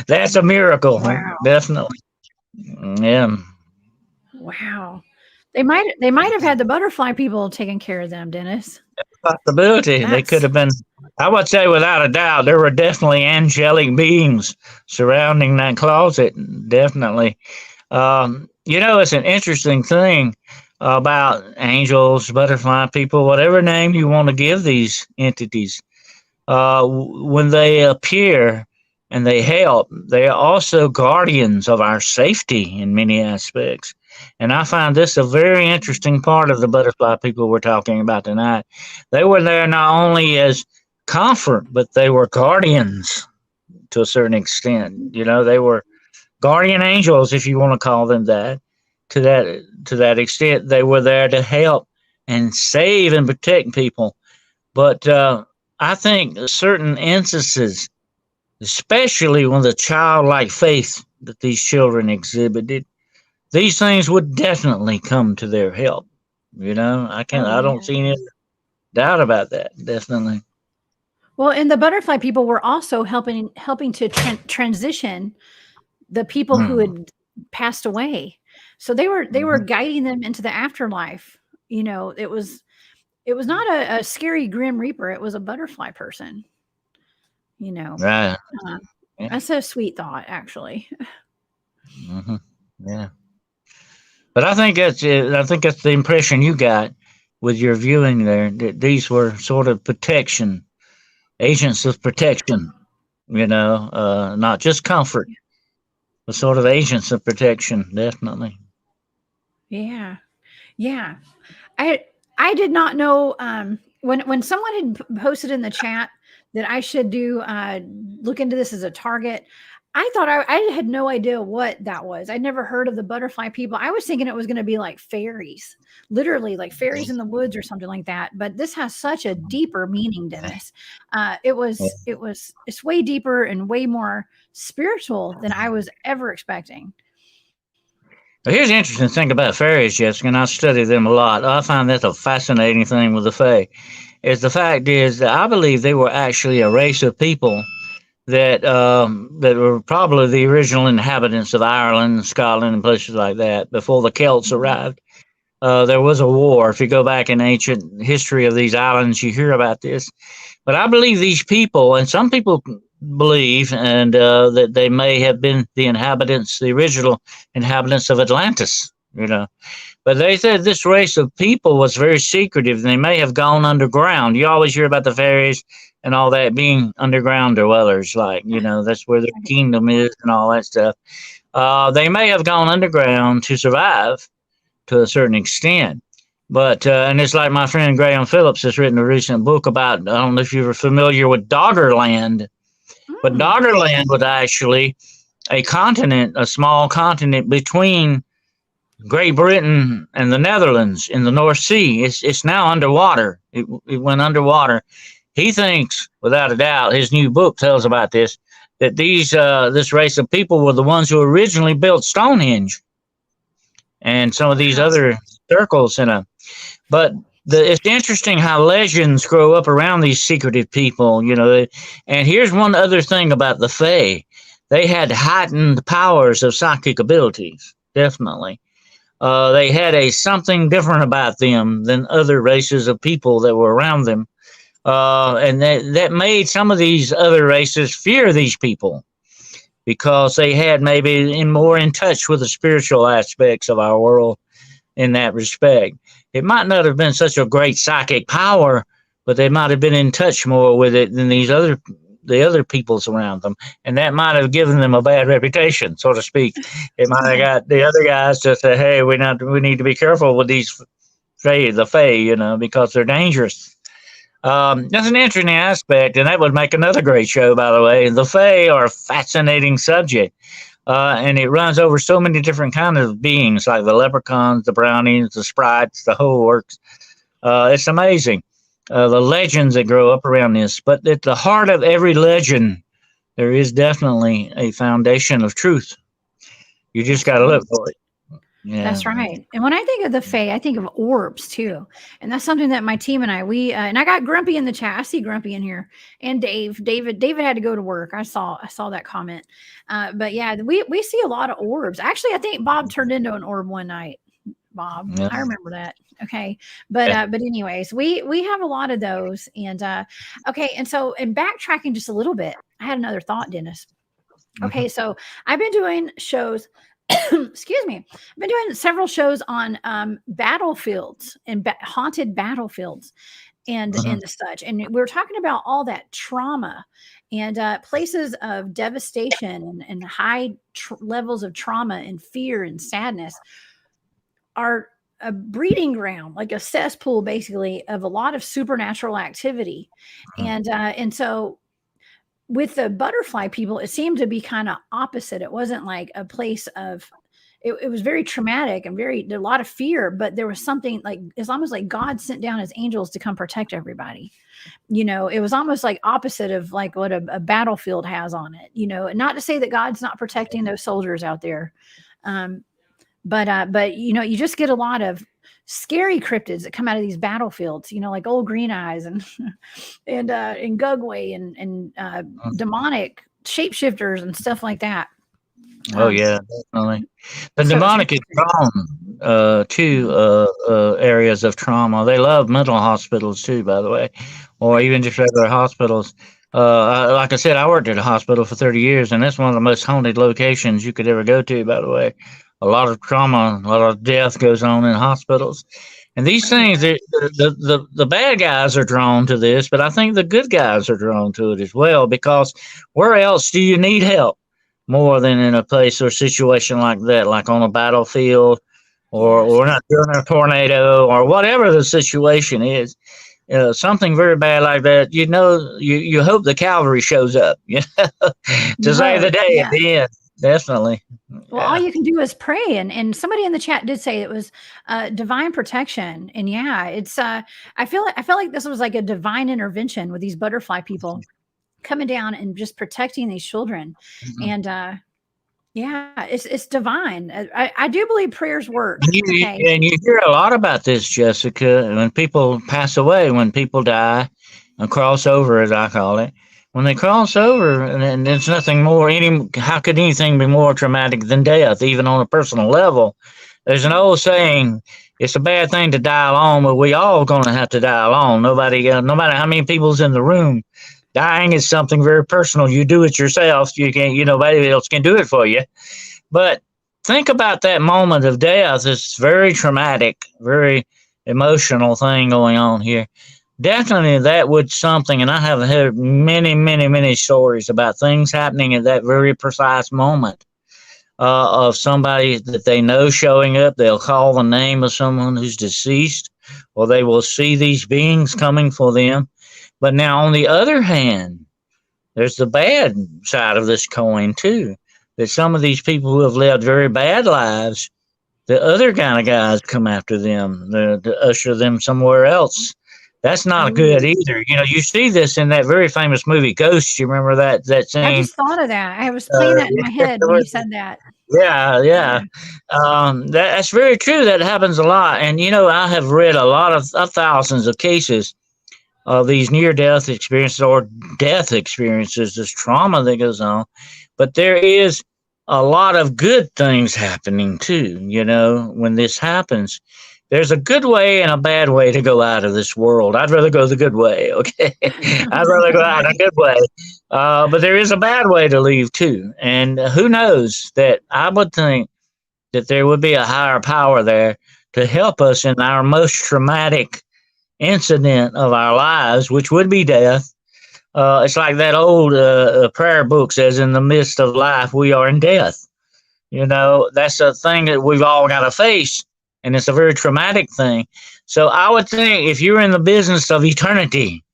That's a miracle. Wow. Definitely. Yeah. Wow. They might have had the butterfly people taking care of them, Dennis. Possibility. They could have been, I would say without a doubt, there were definitely angelic beings surrounding that closet. Definitely. It's an interesting thing about angels, butterfly people, whatever name you want to give these entities. When they appear and they help, they are also guardians of our safety in many aspects. And I find this a very interesting part of the butterfly people we're talking about tonight. They were there not only as comfort, but they were guardians to a certain extent. They were guardian angels, if you want to call them that. To that extent, they were there to help and save and protect people. But I think certain instances, especially when the childlike faith that these children exhibited, these things would definitely come to their help. I don't see any doubt about that. Definitely. Well, and the butterfly people were also helping to transition the people who had passed away. So they were guiding them into the afterlife. It was not a scary grim reaper. It was a butterfly person. Right. That's a sweet thought, actually. Mm-hmm. Yeah. But I think that's the impression you got with your viewing there, that these were sort of protection, agents of protection, not just comfort, but sort of agents of protection, definitely. Yeah. Yeah. I did not know when someone had posted in the chat that I should look into this as a target. I thought I had no idea what that was. I'd never heard of the butterfly people. I was thinking it was going to be like fairies, literally like fairies in the woods or something like that. But this has such a deeper meaning, Dennis. It's way deeper and way more spiritual than I was ever expecting. Here's the interesting thing about fairies, Jessica, and I study them a lot. I find that a fascinating thing with the fae. The fact is that I believe they were actually a race of people that were probably the original inhabitants of Ireland, Scotland, and places like that before the Celts arrived. There was a war. If you go back in ancient history of these islands, you hear about this. But I believe these people, and some people believe, and that they may have been the original inhabitants of Atlantis, But they said this race of people was very secretive, and they may have gone underground. You always hear about the fairies and all that being underground dwellers, that's where their kingdom is and all that stuff. They may have gone underground to survive to a certain extent. But, and it's like my friend Graham Phillips has written a recent book about, I don't know if you were familiar with Doggerland, but Doggerland was actually a continent, a small continent between Great Britain and the Netherlands in the North Sea. It's now underwater. It went underwater. He thinks, without a doubt, his new book tells about this, that this race of people were the ones who originally built Stonehenge and some of these other circles. But it's interesting how legends grow up around these secretive people, And here's one other thing about the Fae. They had heightened powers of psychic abilities, definitely. They had something different about them than other races of people that were around them. And that made some of these other races fear these people because they had maybe more in touch with the spiritual aspects of our world in that respect. It might not have been such a great psychic power, but they might have been in touch more with it than these other the other peoples around them, and that might have given them a bad reputation, so to speak. It might have got the other guys to say, "Hey, we need to be careful with these the Fae, because they're dangerous." That's an interesting aspect, and that would make another great show, by the way. The Fae are a fascinating subject, and it runs over so many different kinds of beings, like the leprechauns, the brownies, the sprites, the whole works. It's amazing, the legends that grow up around this. But at the heart of every legend, there is definitely a foundation of truth. You just got to look for it. Yeah. That's right. And when I think of the Fae, I think of orbs too. And that's something that my team and I, and I got Grumpy in the chat. I see Grumpy in here, and David had to go to work. I saw that comment. But yeah, we see a lot of orbs. Actually, I think Bob turned into an orb one night. Bob, yeah. I remember that. Okay. But anyways, we have a lot of those. And okay. And so, and backtracking just a little bit, I had another thought, Dennis. Okay. So I've been doing shows. Excuse me. I've been doing several shows on battlefields and haunted battlefields and such. And we were talking about all that trauma and places of devastation and high levels of trauma and fear and sadness are a breeding ground, like a cesspool, basically, of a lot of supernatural activity. And so with the butterfly people, it seemed to be kind of opposite. It wasn't like a place of, it was very traumatic and a lot of fear, but there was something like, it's almost like God sent down his angels to come protect everybody. It was almost like opposite of like what a battlefield has on it, and not to say that God's not protecting those soldiers out there. But you just get a lot of scary cryptids that come out of these battlefields, like old Green Eyes and Gugway and demonic shapeshifters and stuff like that. Oh yeah, definitely. The demonic is drawn to areas of trauma. They love mental hospitals too, by the way, or even just regular hospitals. Like I said, I worked at a hospital for 30 years, and that's one of the most haunted locations you could ever go to, by the way. A lot of trauma, a lot of death goes on in hospitals. And these things, the bad guys are drawn to this, but I think the good guys are drawn to it as well, because where else do you need help more than in a place or situation like that, like on a battlefield or not during a tornado or whatever the situation is? Something very bad like that, you hope the cavalry shows up, to save the day at the end. Definitely. Well, all you can do is pray. And somebody in the chat did say it was divine protection. And it's I feel like this was like a divine intervention with these butterfly people coming down and just protecting these children. And it's divine. I do believe prayers work. And you hear a lot about this, Jessica, when people pass away, when people die and cross over, as I call it. When they cross over, and there's nothing more, how could anything be more traumatic than death, even on a personal level? There's an old saying, it's a bad thing to die alone, but we all going to have to die alone. No matter how many people's in the room, dying is something very personal. You do it yourself. You can't, nobody else can do it for you. But think about that moment of death. It's very traumatic, very emotional thing going on here. Definitely that would something, and I have heard many, many, many stories about things happening at that very precise moment of somebody that they know showing up. They'll call the name of someone who's deceased, or they will see these beings coming for them. But now on the other hand, there's the bad side of this coin too, that some of these people who have lived very bad lives, the other kind of guys come after them to usher them somewhere else. That's not good either. You see this in that very famous movie, Ghost. You remember that scene? I just thought of that. I was playing that in my head when you said that. Yeah. That's very true. That happens a lot. And, I have read a lot of thousands of cases of these near-death experiences or death experiences, this trauma that goes on. But there is a lot of good things happening too, when this happens. There's a good way and a bad way to go out of this world. I'd rather go the good way, okay? I'd rather go out a good way. But there is a bad way to leave, too. And who knows that I would think that there would be a higher power there to help us in our most traumatic incident of our lives, which would be death. It's like that old prayer book says, in the midst of life, we are in death. That's a thing that we've all got to face, and it's a very traumatic thing. So I would think if you're in the business of eternity,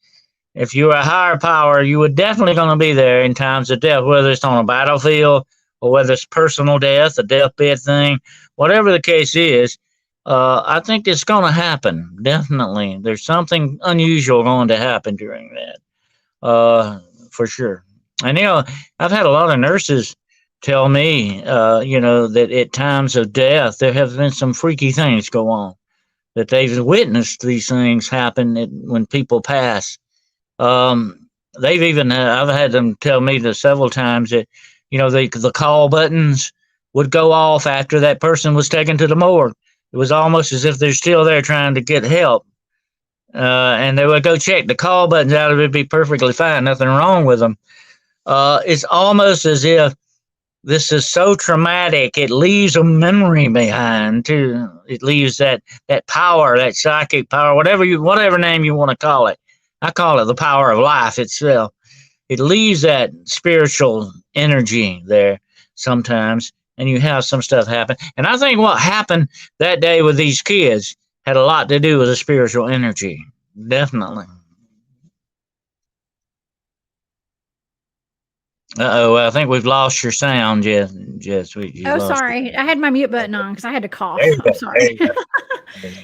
if you're a higher power, you were definitely going to be there in times of death, whether it's on a battlefield or whether it's personal death, a deathbed thing, whatever the case is. I think it's going to happen. Definitely, there's something unusual going to happen during that, for sure. And I've had a lot of nurses tell me, that at times of death there have been some freaky things go on. That they've witnessed these things happen when people pass. They've even I've had them tell me that several times that the call buttons would go off after that person was taken to the morgue. It was almost as if they're still there trying to get help, and they would go check the call buttons out. It would be perfectly fine, nothing wrong with them. It's almost as if this is so traumatic, it leaves a memory behind too. It leaves that power, that psychic power, whatever name you want to call it. I call it the power of life itself. It leaves that spiritual energy there sometimes, and you have some stuff happen. And I think what happened that day with these kids had a lot to do with the spiritual energy. Definitely. Uh-oh, I think we've lost your sound, Jess. Sorry. I had my mute button on because I had to cough. I'm sorry.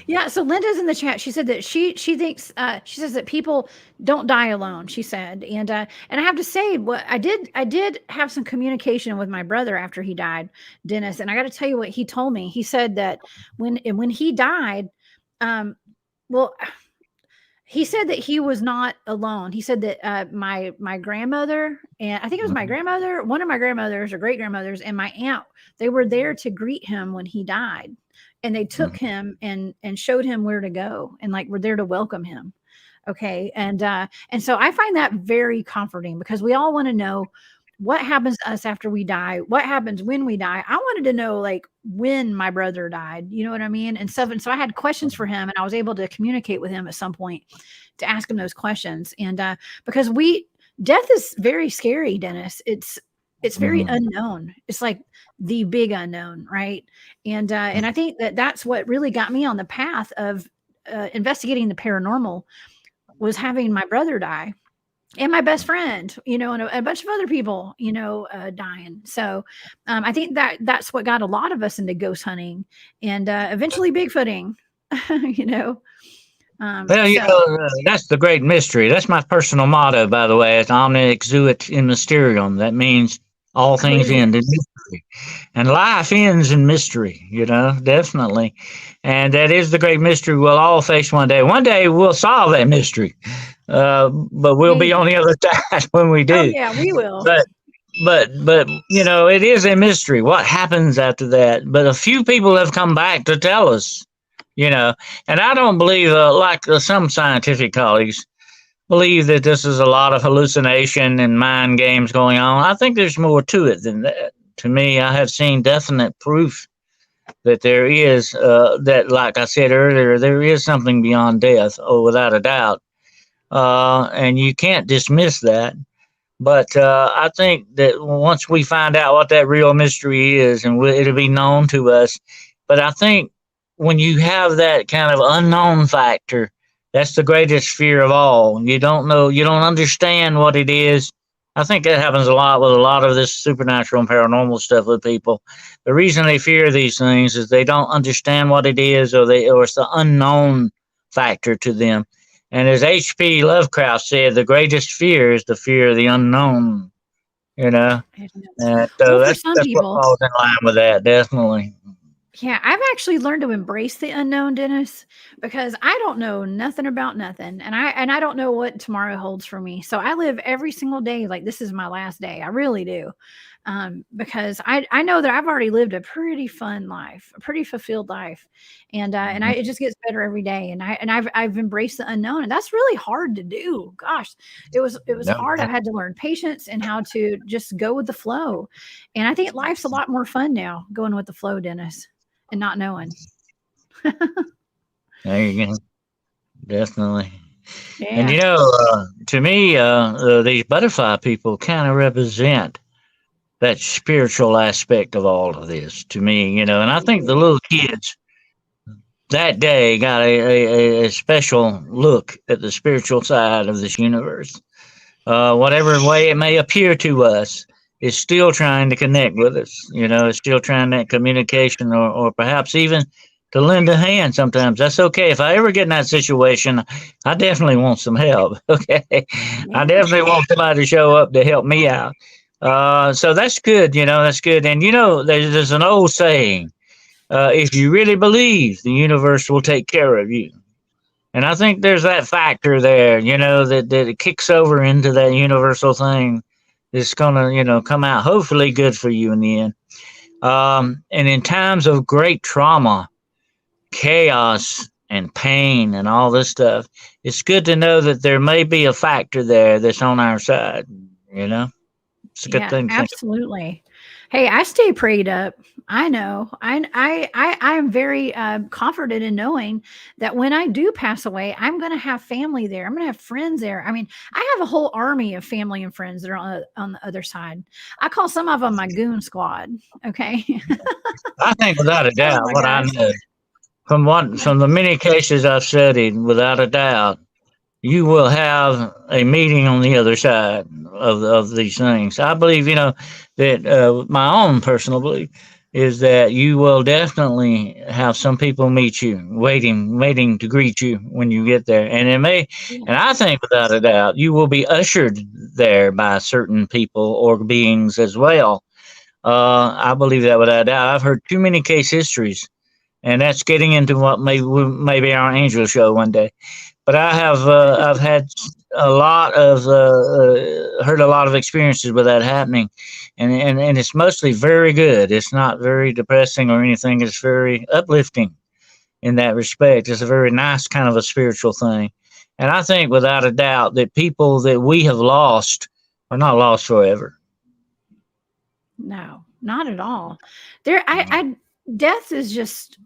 Yeah, so Linda's in the chat. She said that she thinks she says that people don't die alone, she said. And I have to say, what I did have some communication with my brother after he died, Dennis, and I got to tell you what he told me. He said that when he died, well, he said that he was not alone. He said that my grandmother, and I think it was my grandmother, one of my grandmothers or great grandmothers, and my aunt, they were there to greet him when he died, and they took him and showed him where to go, and like were there to welcome him. Okay, and so I find that very comforting because we all want to know what happens to us after we die, what happens when we die. I wanted to know like when my brother died, you know what I mean? And so I had questions for him, and I was able to communicate with him at some point to ask him those questions. And because death is very scary, Dennis. It's very unknown. It's like the big unknown, right? And I think that's what really got me on the path of investigating the paranormal, was having my brother die. And my best friend, and a bunch of other people, dying. So I think that's what got a lot of us into ghost hunting and eventually Bigfooting, Well, that's the great mystery. That's my personal motto, by the way. It's omne exuit in mysterium. That means all things end in mystery. And life ends in mystery, definitely. And that is the great mystery we'll all face one day. One day we'll solve that mystery. But we'll be on the other side when we do. Oh, yeah, we will. But it is a mystery what happens after that. But a few people have come back to tell us, and I don't believe, like some scientific colleagues believe, that this is a lot of hallucination and mind games going on. I think there's more to it than that. To me, I have seen definite proof that there is, that, like I said earlier, there is something beyond death, without a doubt. And you can't dismiss that. But I think that once we find out what that real mystery is, and it'll be known to us. But I think when you have that kind of unknown factor, that's the greatest fear of all. You don't know, you don't understand what it is. I think that happens a lot with a lot of this supernatural and paranormal stuff with people. The reason they fear these things is they don't understand what it is, or it's the unknown factor to them. And as H.P. Lovecraft said, the greatest fear is the fear of the unknown, And so that's what falls in line with that, definitely. Yeah, I've actually learned to embrace the unknown, Dennis, because I don't know nothing about nothing, and I don't know what tomorrow holds for me. So I live every single day like this is my last day. I really do, because I know that I've already lived a pretty fun life, a pretty fulfilled life, and it just gets better every day. And I've embraced the unknown, and that's really hard to do. Gosh, it was hard. I've had to learn patience and how to just go with the flow, and I think life's a lot more fun now going with the flow, Dennis. And not knowing. There you go. Definitely. And Yeah. to me, these butterfly people kind of represent that spiritual aspect of all of this to me, and I think the little kids that day got a special look at the spiritual side of this universe. Whatever way it may appear to us, is still trying to connect with us. It's still trying that communication, or perhaps even to lend a hand sometimes. That's okay. If I ever get in that situation, I definitely want some help. Okay. I Yeah. definitely want somebody to show up to help me out. So that's good. That's good. And, there's an old saying, if you really believe, the universe will take care of you. And I think there's that factor there, that it kicks over into that universal thing that's going to, come out hopefully good for you in the end. And in times of great trauma, chaos, and pain, and all this stuff, it's good to know that there may be a factor there that's on our side. It's a good Yeah, thing to think. absolutely. Hey, I stay prayed up. I know. I am very confident in knowing that when I do pass away, I'm going to have family there. I'm going to have friends there. I mean, I have a whole army of family and friends that are on the other side. I call some of them my goon squad. Okay. I think without a Oh doubt, my what I gosh. know from the many cases I've studied, without a doubt, you will have a meeting on the other side of these things. I believe, that my own personal belief is that you will definitely have some people meet you, waiting to greet you when you get there, and I think without a doubt, you will be ushered there by certain people or beings as well. I believe that without a doubt. I've heard too many case histories, and that's getting into what maybe our angel show one day. But I've had a lot of heard a lot of experiences with that happening, and it's mostly very good. It's not very depressing or anything. It's very uplifting in that respect. It's a very nice kind of a spiritual thing, and I think without a doubt that people that we have lost are not lost forever. No, not at all. There, death is just,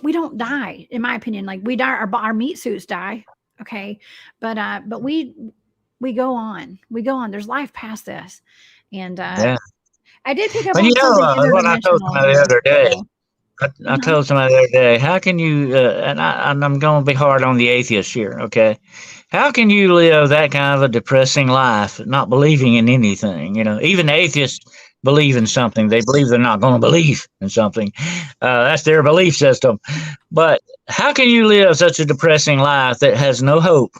we don't die, in my opinion. Like we die, our meat suits die. Okay. But we go on. We go on. There's life past this. And, Yeah, I did pick up and on something what I told interdimensional somebody the here. other day. So, I told somebody the other day, how can you? And I'm going to be hard on the atheists here. Okay, how can you live that kind of a depressing life, not believing in anything? Even atheists believe in something. They believe they're not going to believe in something. That's their belief system. But how can you live such a depressing life that has no hope?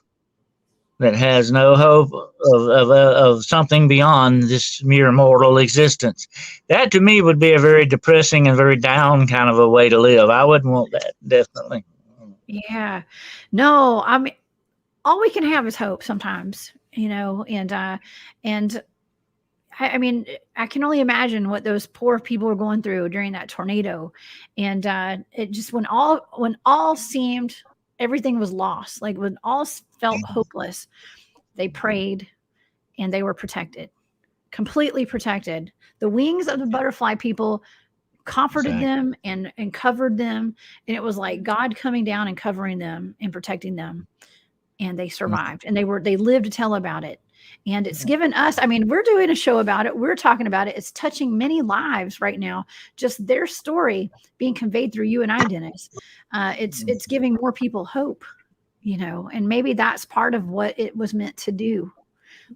That has no hope of something beyond this mere mortal existence. That to me would be a very depressing and very down kind of a way to live. I wouldn't want that, definitely. yeah. No, I mean, all we can have is hope sometimes, and I mean, I can only imagine what those poor people were going through during that tornado, and it just when all seemed everything was lost, like when all felt hopeless, they prayed and they were protected, completely protected. The wings of the butterfly people comforted Exactly. them and covered them, and it was like God coming down and covering them and protecting them, and they survived and they lived to tell about it. And it's given us, I mean, we're doing a show about it, we're talking about it, it's touching many lives right now, just their story being conveyed through you and I, Dennis. It's giving more people hope, and maybe that's part of what it was meant to do,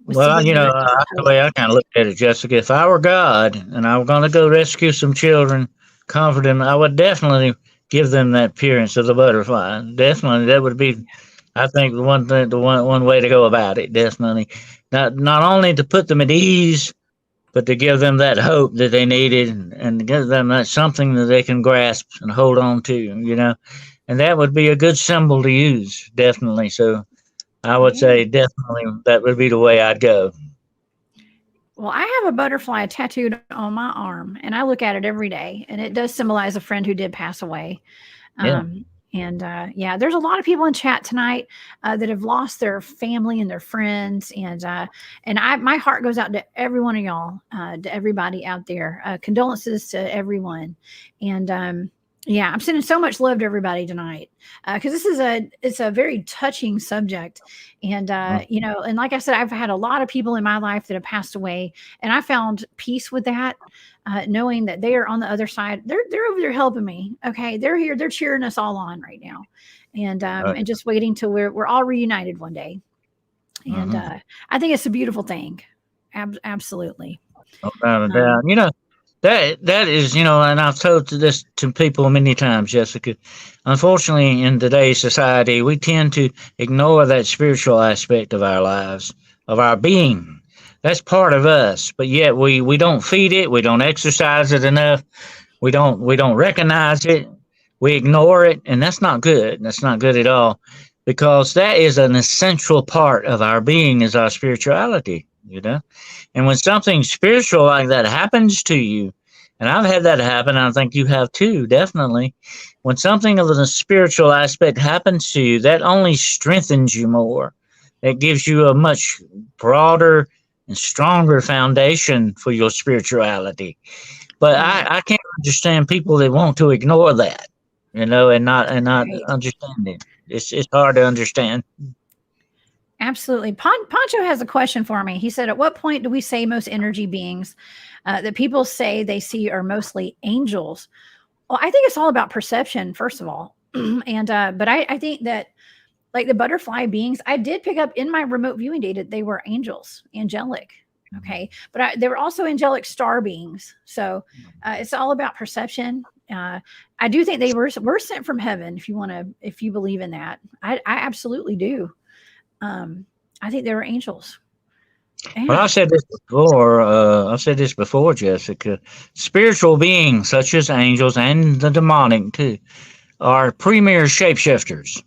was to Well, give more people the hope. way I kind of look at it, Jessica, if I were God and I were going to go rescue some children, comfort them, I would definitely give them that appearance of the butterfly. Definitely, that would be, I think, the one thing, the one way to go about it. Definitely, not only to put them at ease, but to give them that hope that they needed, and to give them that something that they can grasp and hold on to. And that would be a good symbol to use. Definitely, so. I would Yeah. say definitely that would be the way I'd go. Well, I have a butterfly tattooed on my arm, and I look at it every day, and it does symbolize a friend who did pass away. Yeah. And yeah, there's a lot of people in chat tonight that have lost their family and their friends, and my heart goes out to every one of y'all, to everybody out there. Condolences to everyone, and Yeah, I'm sending so much love to everybody tonight because it's a very touching subject, and Mhm. and like I said, I've had a lot of people in my life that have passed away, and I found peace with that, knowing that they are on the other side. They're over there helping me. Okay, they're here. They're cheering us all on right now, and just waiting till we're all reunited one day. And Mhm. I think it's a beautiful thing. Absolutely. No doubt a Um, doubt. That is, and I've told this to people many times, Jessica. Unfortunately, in today's society, we tend to ignore that spiritual aspect of our lives, of our being. That's part of us, but yet we don't feed it, we don't exercise it enough, we don't recognize it, we ignore it, and that's not good. That's not good at all, because that is an essential part of our being, is our spirituality. And when something spiritual like that happens to you, and I've had that happen, I think you have too, definitely. When something of a spiritual aspect happens to you, that only strengthens you more. It gives you a much broader and stronger foundation for your spirituality. But yeah. I can't understand people that want to ignore that, and not Right. understand it. It's hard to understand. Absolutely. Poncho has a question for me. He said, "At what point do we say most energy beings that people say they see are mostly angels?" Well, I think it's all about perception, first of all, and but I think that like the butterfly beings, I did pick up in my remote viewing data they were angels, angelic. Okay, but they were also angelic star beings. So it's all about perception. I do think they were sent from heaven. If you believe in that, I absolutely do. Um, I think they were angels. Well, Yeah. I've said this before, Jessica. Spiritual beings such as angels and the demonic too are premier shapeshifters.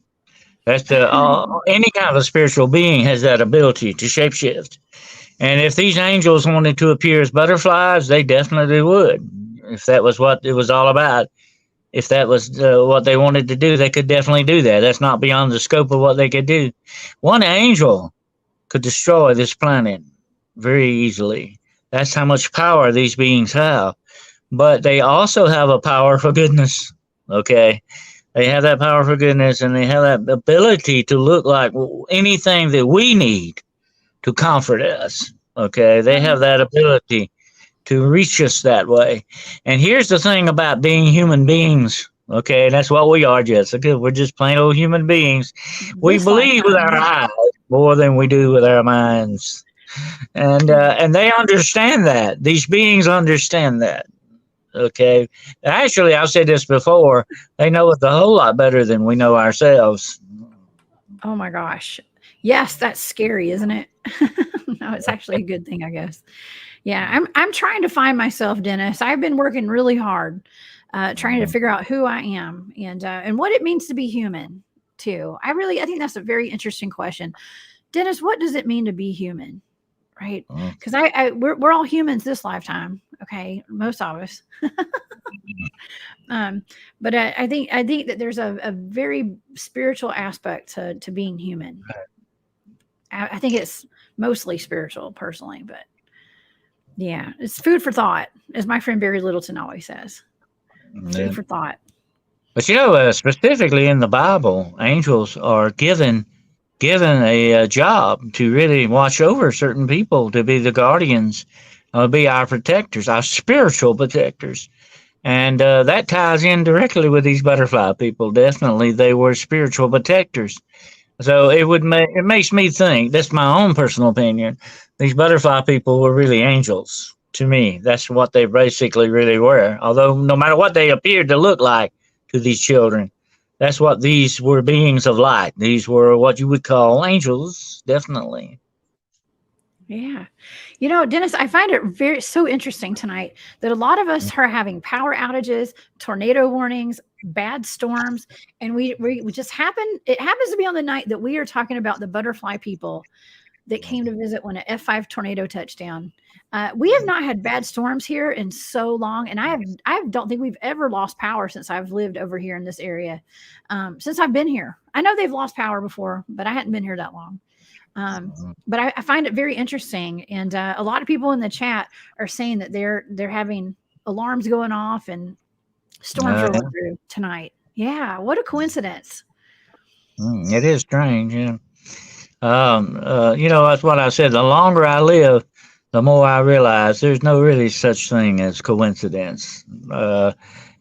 That's the any kind of a spiritual being has that ability to shapeshift. And if these angels wanted to appear as butterflies, they definitely would. If that was what it was all about, if that was what they wanted to do, they could definitely do that. That's not beyond the scope of what they could do. One angel could destroy this planet very easily. That's how much power these beings have. But they also have a power for goodness. Okay. They have that power for goodness, and they have that ability to look like anything that we need to comfort us. Okay. They have that ability to reach us that way. And here's the thing about being human beings. Okay, and that's what we are, Jessica. We're just plain old human beings. We This believe with our lifetime. eyes more than we do with our minds, and they understand that. These beings understand that. Okay, actually, I've said this before. They know us a whole lot better than we know ourselves. Oh my gosh. Yes, that's scary, isn't it? No, it's actually a good thing, I guess. Yeah, I'm trying to find myself, Dennis. I've been working really hard, trying to figure out who I am and what it means to be human too. I think that's a very interesting question, Dennis. What does it mean to be human? Right? Because we're all humans this lifetime. Okay, most of us. um, but I think that there's a very spiritual aspect to being human. I think it's mostly spiritual, personally, but yeah, it's food for thought, as my friend Barry Littleton always says. Yeah. Food for thought. But specifically in the Bible, angels are given a job to really watch over certain people, to be the guardians, be our protectors, our spiritual protectors. And that ties in directly with these butterfly people. Definitely, they were spiritual protectors. So it makes me think. That's my own personal opinion. These butterfly people were really angels to me. That's what they basically really were. Although no matter what they appeared to look like to these children, that's what these were, beings of light. These were what you would call angels, definitely. Yeah. Dennis, I find it so interesting tonight that a lot of us are having power outages, tornado warnings, bad storms, and we just it happens to be on the night that we are talking about the butterfly people that came to visit when an F5 tornado touched down. We have not had bad storms here in so long, and I don't think we've ever lost power since I've lived over here in this area. Since I've been here, I know they've lost power before, but I hadn't been here that long. But I find it very interesting, and a lot of people in the chat are saying that they're having alarms going off, and storms rolling through tonight. Yeah, what a coincidence. It is strange, yeah. That's what I said. The longer I live, the more I realize there's no really such thing as coincidence.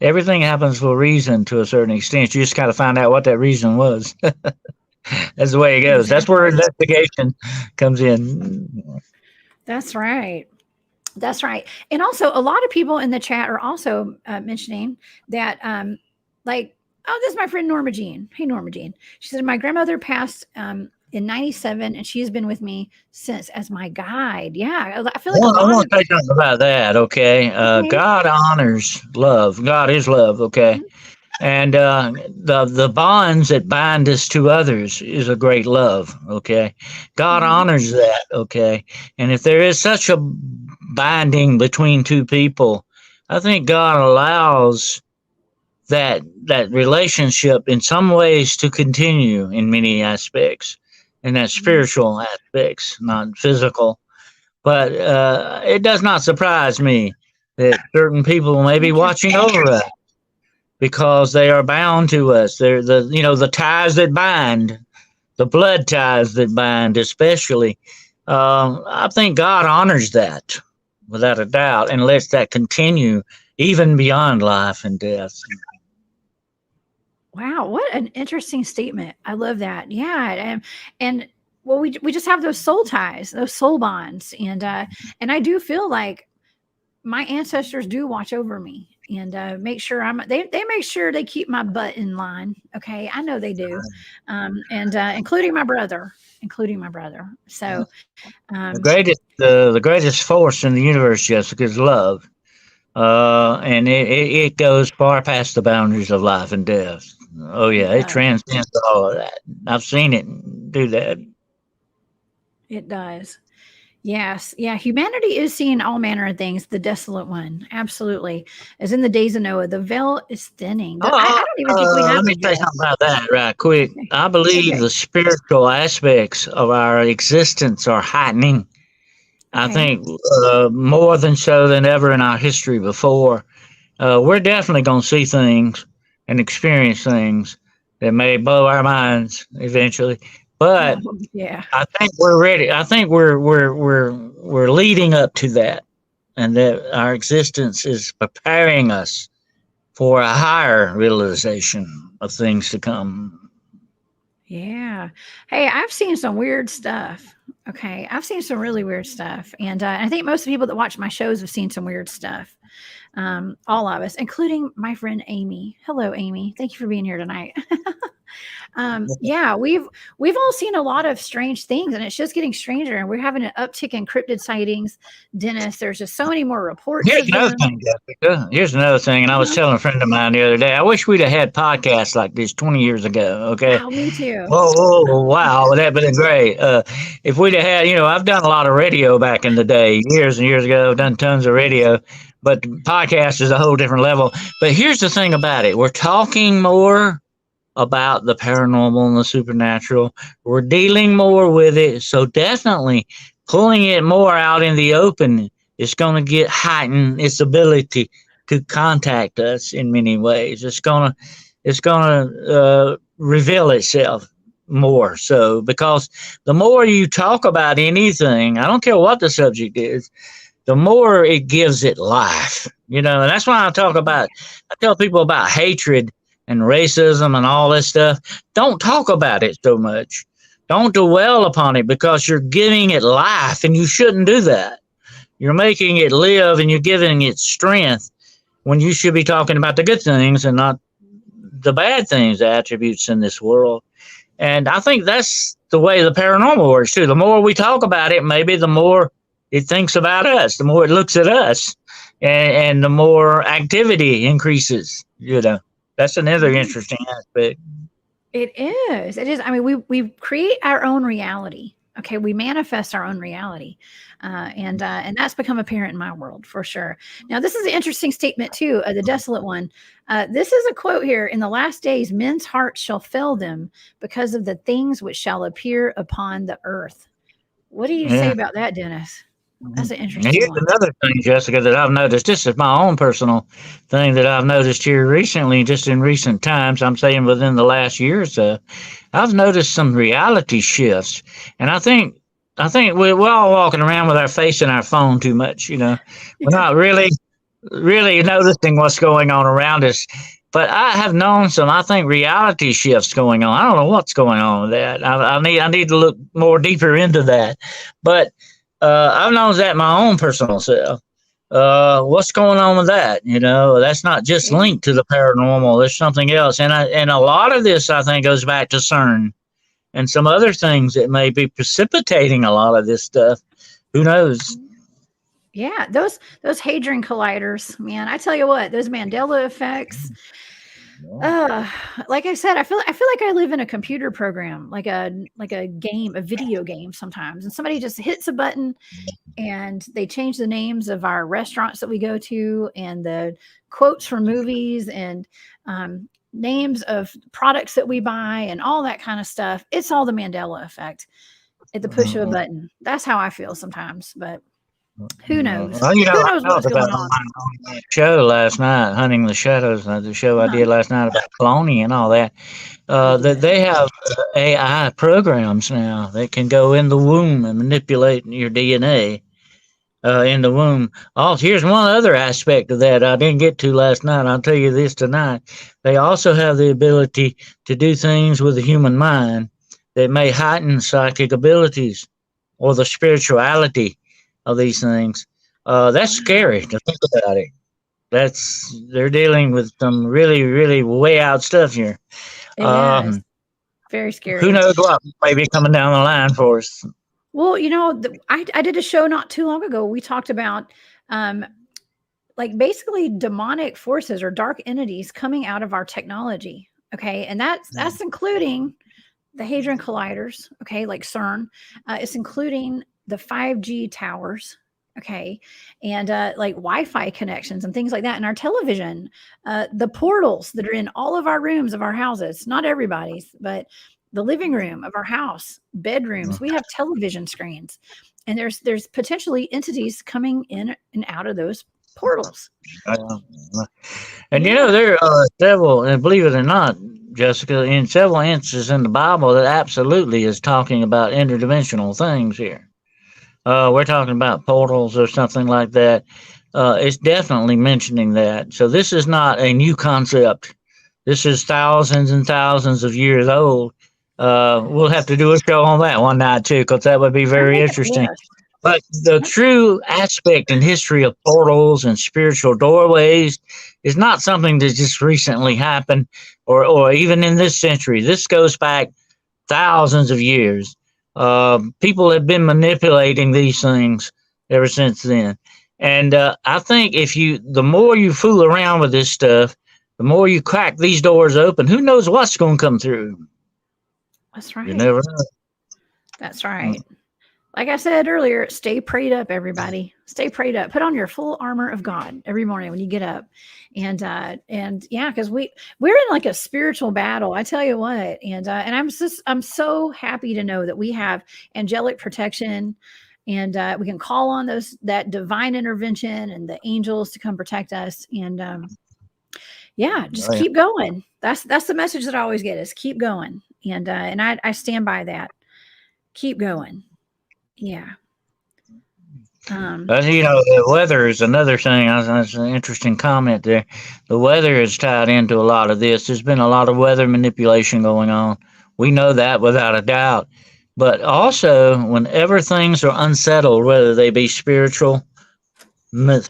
Everything happens for a reason to a certain extent. You just got to find out what that reason was. That's the way it goes. That's where Exactly. investigation comes in. That's right. That's right. And also, a lot of people in the chat are also mentioning that, like, oh, this is my friend Norma Jean. Hey, Norma Jean. She said, my grandmother passed in 97, and she has been with me since as my guide. Yeah, I feel like a I lot want of. to say something about that, okay? Okay. God honors love. God is love, okay? Mhm. And the bonds that bind us to others is a great love, okay? God Mhm. honors that, okay? And if there is such a binding between two people, I think God allows that relationship in some ways to continue in many aspects, in that Mhm. spiritual aspects, not physical. But it does not surprise me that certain people may be watching Interesting. over us because they are bound to us. They're the ties that bind, the blood ties that bind, especially. I think God honors that without a doubt and lets that continue even beyond life and death. Wow, what an interesting statement. I love that. Yeah, and well, we just have those soul ties, those soul bonds, and I do feel like my ancestors do watch over me and make sure they make sure they keep my butt in line. Okay, I know they do, and including my brother. So, The greatest force in the universe, Jessica, is love, and it goes far past the boundaries of life and death. Oh it yeah, it does. transcends all of that. I've seen it do that. It does. Yes. Yeah. Humanity is seeing all manner of things. The desolate one. Absolutely. As in the days of Noah, the veil is thinning. I don't even think we have Let a me say veil. something about that right quick. Okay. I believe Okay. the spiritual aspects of our existence are heightening. I Okay. think more than so than ever in our history before. We're definitely going to see things and experience things that may blow our minds eventually. But Oh, yeah. I think we're ready. I think we're leading up to that, and that our existence is preparing us for a higher realization of things to come. Yeah. Hey, I've seen some weird stuff. Okay. I've seen some really weird stuff. And I think most of the people that watch my shows have seen some weird stuff. All of us, including my friend Amy. Hello, Amy. Thank you for being here tonight. Yeah, we've all seen a lot of strange things, and it's just getting stranger. And we're having an uptick in cryptid sightings. Dennis, there's just so many more reports Here's of another them. thing, Jessica. Here's another thing, and I was Uh-huh. telling a friend of mine the other day. I wish we'd have had podcasts like this 20 years ago. Okay. Wow, me too. Whoa, wow, that'd been great. If we'd have had, I've done a lot of radio back in the day, years and years ago. I've done tons of radio, but podcast is a whole different level. But here's the thing about it: we're talking more about the paranormal and the supernatural. We're dealing more with it, so definitely pulling it more out in the open is going to get heightened its ability to contact us in many ways. It's gonna reveal itself more so because the more you talk about anything, I don't care what the subject is, the more it gives it life. And that's why I tell people about hatred and racism and all this stuff. Don't talk about it so much. Don't dwell upon it because you're giving it life and you shouldn't do that. You're making it live and you're giving it strength when you should be talking about the good things and not the bad things, the attributes in this world. And I think that's the way the paranormal works too. The more we talk about it, maybe the more it thinks about us, the more it looks at us, and the more activity increases. That's another Yeah. interesting aspect. It is. It is. I mean, we create our own reality. Okay, we manifest our own reality, and that's become apparent in my world for sure. Now, this is an interesting statement too. The desolate one. This is a quote here. In the last days, men's hearts shall fail them because of the things which shall appear upon the earth. What do you say Yeah. about that, Dennis? That's an And interesting here's one. another thing, Jessica, that I've noticed. This is my own personal thing that I've noticed here recently, just in recent times. I'm saying within the last year or so, I've noticed some reality shifts, and I think we're all walking around with our face in our phone too much. We're Yeah. not really noticing what's going on around us. But I have known some, I think, reality shifts going on. I don't know what's going on with that. I need to look more deeper into that. But I've noticed that in my own personal self. What's going on with that? That's not just Yeah. linked to the paranormal. There's something else, and a lot of this I think goes back to CERN and some other things that may be precipitating a lot of this stuff. Who knows? Yeah, those hadron colliders, man. I tell you what, those Mandela effects. Uh, like I said, I feel like I live in a computer program, like a game, a video game sometimes. And somebody just hits a button and they change the names of our restaurants that we go to and the quotes from movies and names of products that we buy and all that kind of stuff. It's all the Mandela effect at the push of a button. That's how I feel sometimes, but who knows? Well, Who I knows talked what's about going on on? my show last night, Hunting the Shadows, the show I Uh-huh. did last night about cloning and all that. That they have AI programs now that can go in the womb and manipulate your DNA in the womb. Also, here's one other aspect of that I didn't get to last night. I'll tell you this tonight. They also have the ability to do things with the human mind that may heighten psychic abilities or the spirituality of these things. That's scary to think about it. They're dealing with some really, really way out stuff here. Yeah, it's Um, very who scary. knows what may be coming down the line for us? Well, I did a show not too long ago. We talked about um, like basically demonic forces or dark entities coming out of our technology. Okay, and that's including the hadron colliders. Okay, like CERN. It's including the 5G towers. Okay, and like Wi-Fi connections and things like that, and our television, the portals that are in all of our rooms of our houses. Not everybody's, but the living room of our house, bedrooms. We have television screens, and there's potentially entities coming in and out of those portals. Uh, and Yeah. there are several, and believe it or not, Jessica, in several instances in the Bible that absolutely is talking about interdimensional things here. We're talking about portals or something like that. It's definitely mentioning that. So this is not a new concept. This is thousands and thousands of years old. We'll have to do a show on that one night too, because that would be very interesting. Yes. But the true aspect and history of portals and spiritual doorways is not something that just recently happened or even in this century. This goes back thousands of years. People have been manipulating these things ever since then. And I think the more you fool around with this stuff, the more you crack these doors open, who knows what's going to come through? That's You right. never know. That's right. Like I said earlier, stay prayed up, everybody. Stay prayed up. Put on your full armor of God every morning when you get up, and yeah, because we're in like a spiritual battle. I tell you what, and I'm so happy to know that we have angelic protection, and we can call on that divine intervention and the angels to come protect us, and yeah, just keep going. That's the message that I always get is keep going, and I stand by that. Keep going. Yeah. The weather is another thing. That's an interesting comment there. The weather is tied into a lot of this. There's been a lot of weather manipulation going on. We know that without a doubt. But also, whenever things are unsettled, whether they be spiritual,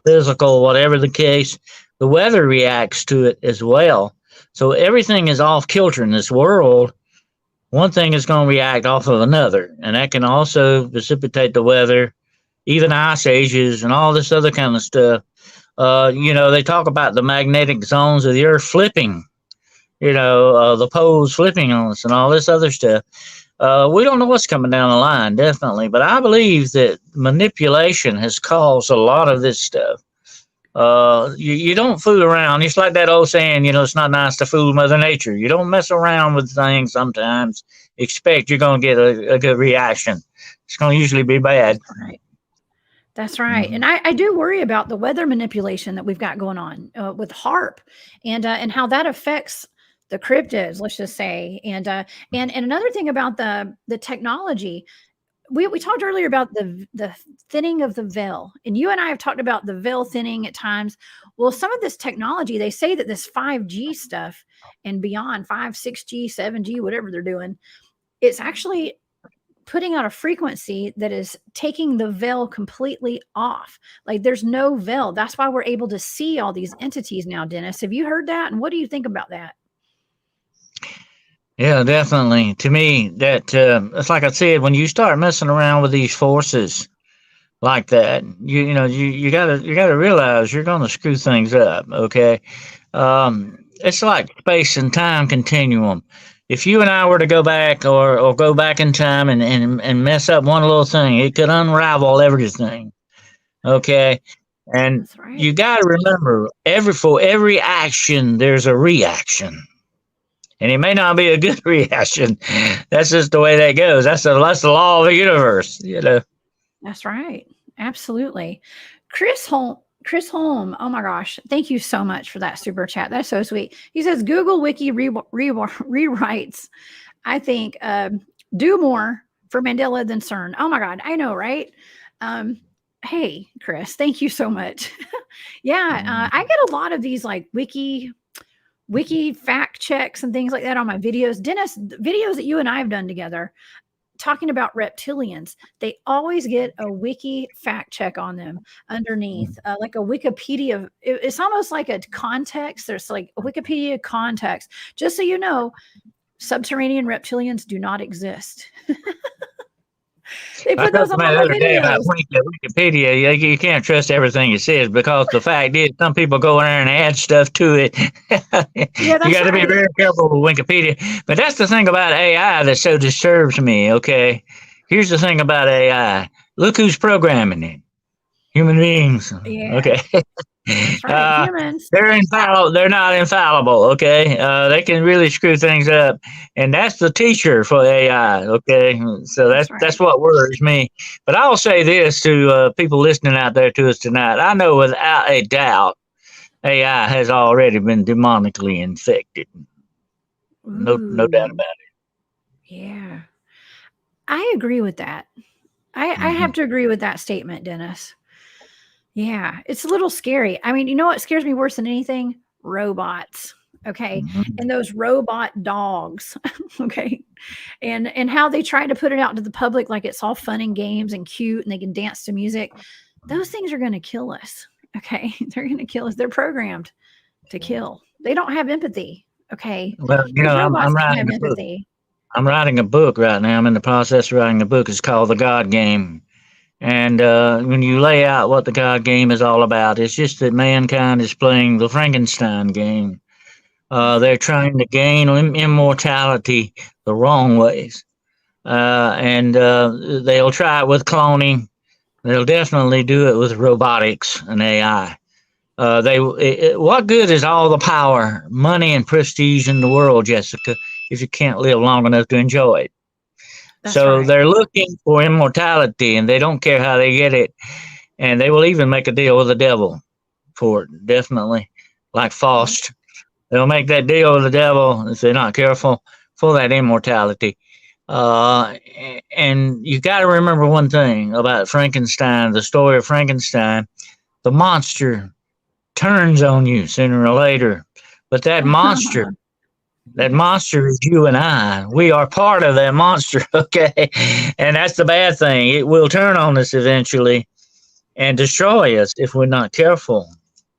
physical, whatever the case, the weather reacts to it as well. So everything is off kilter in this world. One thing is going to react off of another, and that can also precipitate the weather, even ice ages and all this other kind of stuff. They talk about the magnetic zones of the earth flipping, the poles flipping on us and all this other stuff. We don't know what's coming down the line, definitely, but I believe that manipulation has caused a lot of this stuff. You don't fool around. It's like that old saying, it's not nice to fool Mother Nature. You don't mess around with things sometimes. Expect you're going to get a good reaction. It's going to usually be bad. Right. That's right. And I do worry about the weather manipulation that we've got going on with HARP and how that affects the cryptids, let's just say. And another thing about the technology, we talked earlier about the thinning of the veil. And you and I have talked about the veil thinning at times. Well, some of this technology, they say that this 5G stuff and beyond, 5, 6G, 7G, whatever they're doing, it's actually putting out a frequency that is taking the veil completely off. Like there's no veil. That's why we're able to see all these entities now, Dennis. Have you heard that? And what do you think about that? Yeah, definitely. To me, that it's like I said, when you start messing around with these forces like that, you gotta realize you're gonna screw things up. Okay, it's like space and time continuum. If you and I were to go back or go back in time and mess up one little thing, it could unravel everything. Okay. And That's right. you got to remember, for every action, there's a reaction, and it may not be a good reaction. That's just the way that goes. That's the law of the universe. That's right. Absolutely. Chris Holm. Oh my gosh. Thank you so much for that super chat. That's so sweet. He says Google Wiki rewrites, I think, do more for Mandela than CERN. Oh my God. I know, right? Hey, Chris, thank you so much. Yeah. I get a lot of these like wiki fact checks and things like that on my videos. Dennis, videos that you and I have done together talking about reptilians, they always get a wiki fact check on them underneath, like a Wikipedia. It's almost like a context. There's like a Wikipedia context. Just so you know, subterranean reptilians do not exist. They I put talked those on about all the my other day about videos. Wikipedia. You can't trust everything it says, because the fact is, some people go in there and add stuff to it. Yeah, You that's got to be right. very careful with Wikipedia. But that's the thing about AI that so disturbs me. Okay, here's the thing about AI. Look who's programming it. Human beings. Yeah, Okay. that's right. uh, Humans. they're infallible. They're not infallible. Okay. They can really screw things up, and that's the teacher for AI. Okay. So That's that's right. what worries me. But I'll say this to people listening out there to us tonight. I know without a doubt AI has already been demonically infected. No doubt Ooh, about yeah. I agree with that. it. I have to agree with that statement, Dennis. Yeah, it's a little scary. I mean, you know what scares me worse than anything? Robots. Okay. Mhm. And those robot dogs. Okay. And how they try to put it out to the public like it's all fun and games and cute and they can dance to music. Those things are going to kill us. Okay. They're going to kill us. They're programmed to kill. They don't have empathy. Okay. Well, These I'm robots don't writing have a book. empathy. I'm writing a book right now. I'm in the process of writing a book. It's called The God Game. And when you lay out what the God game is all about, it's just that mankind is playing the Frankenstein game. They're trying to gain immortality the wrong ways. And they'll try it with cloning. They'll definitely do it with robotics and AI. What good is all the power, money, and prestige in the world, Jessica, if you can't live long enough to enjoy it? That's So right. they're looking for immortality, and they don't care how they get it. And they will even make a deal with the devil for it, definitely. Like Yeah. Faust. They'll make that deal with the devil, if they're not careful, for that immortality. Uh, and you got to remember one thing about Frankenstein, the story of Frankenstein. The monster turns on you sooner or later. But that Yes. monster is you and I. We are part of that monster, okay? And that's the bad thing. It will turn on us eventually and destroy us if we're not careful.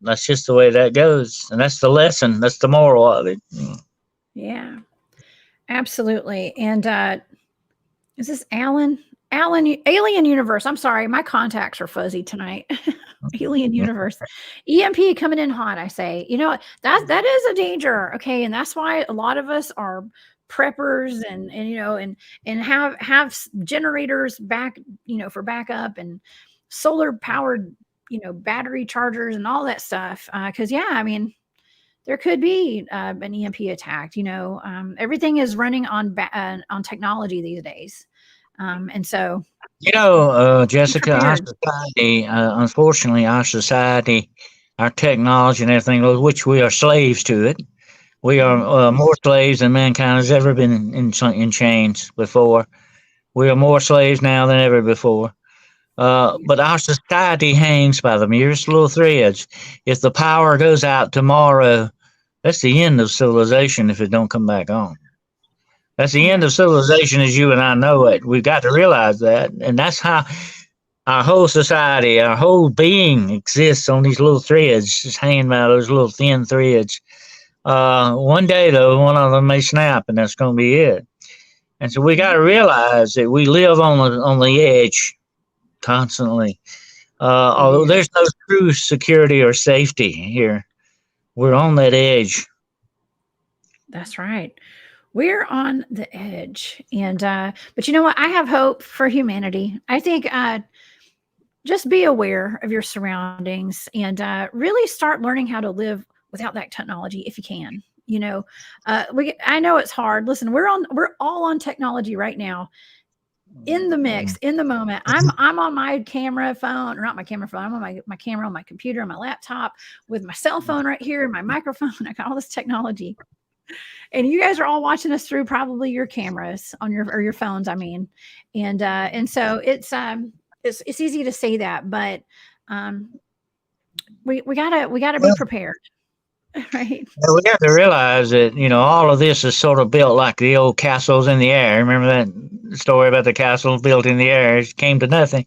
That's just the way that goes. And that's the lesson. That's the moral of it. Yeah. Absolutely. And is this Alan? Alien Universe. I'm sorry, my contacts are fuzzy tonight. Alien Universe. EMP coming in hot, I say. You know, that is a danger. Okay. And that's why a lot of us are preppers and you know and have generators back, you know, for backup and solar powered, you know, battery chargers and all that stuff. Because yeah, I mean, there could be an EMP attack. You know, everything is running on technology these days, and so Jessica, our prepared. society, unfortunately, our technology and everything, of which we are slaves to it. We are more slaves than mankind has ever been in chains before. We are more slaves now than ever before. But our society hangs by the merest little threads. If the power goes out tomorrow, that's the end of civilization if it don't come back on. That's the end Yeah. of civilization as you and I know it. We've got to realize that. And that's how our whole society, our whole being exists on these little threads, just hanging by those little thin threads. One day, though, one of them may snap, and that's going to be it. And so we got to realize that we live on the edge constantly. We Although do. there's no true security or safety here, we're on that edge. That's right. We're on the edge. And but you know what? I have hope for humanity. I think just be aware of your surroundings and really start learning how to live without that technology if you can. I know it's hard. Listen, we're all on technology right now, in the mix, in the moment. I'm on my camera phone, or not my camera phone. I'm on my camera on my computer, on my laptop, with my cell phone right here, my microphone. I got all this technology, and you guys are all watching us through probably your cameras on your phones. I mean, and so it's easy to say that, but we gotta be prepared, right? Well, we have to realize that all of this is sort of built like the old castles in the air. Remember that story about the castle built in the air? It came to nothing.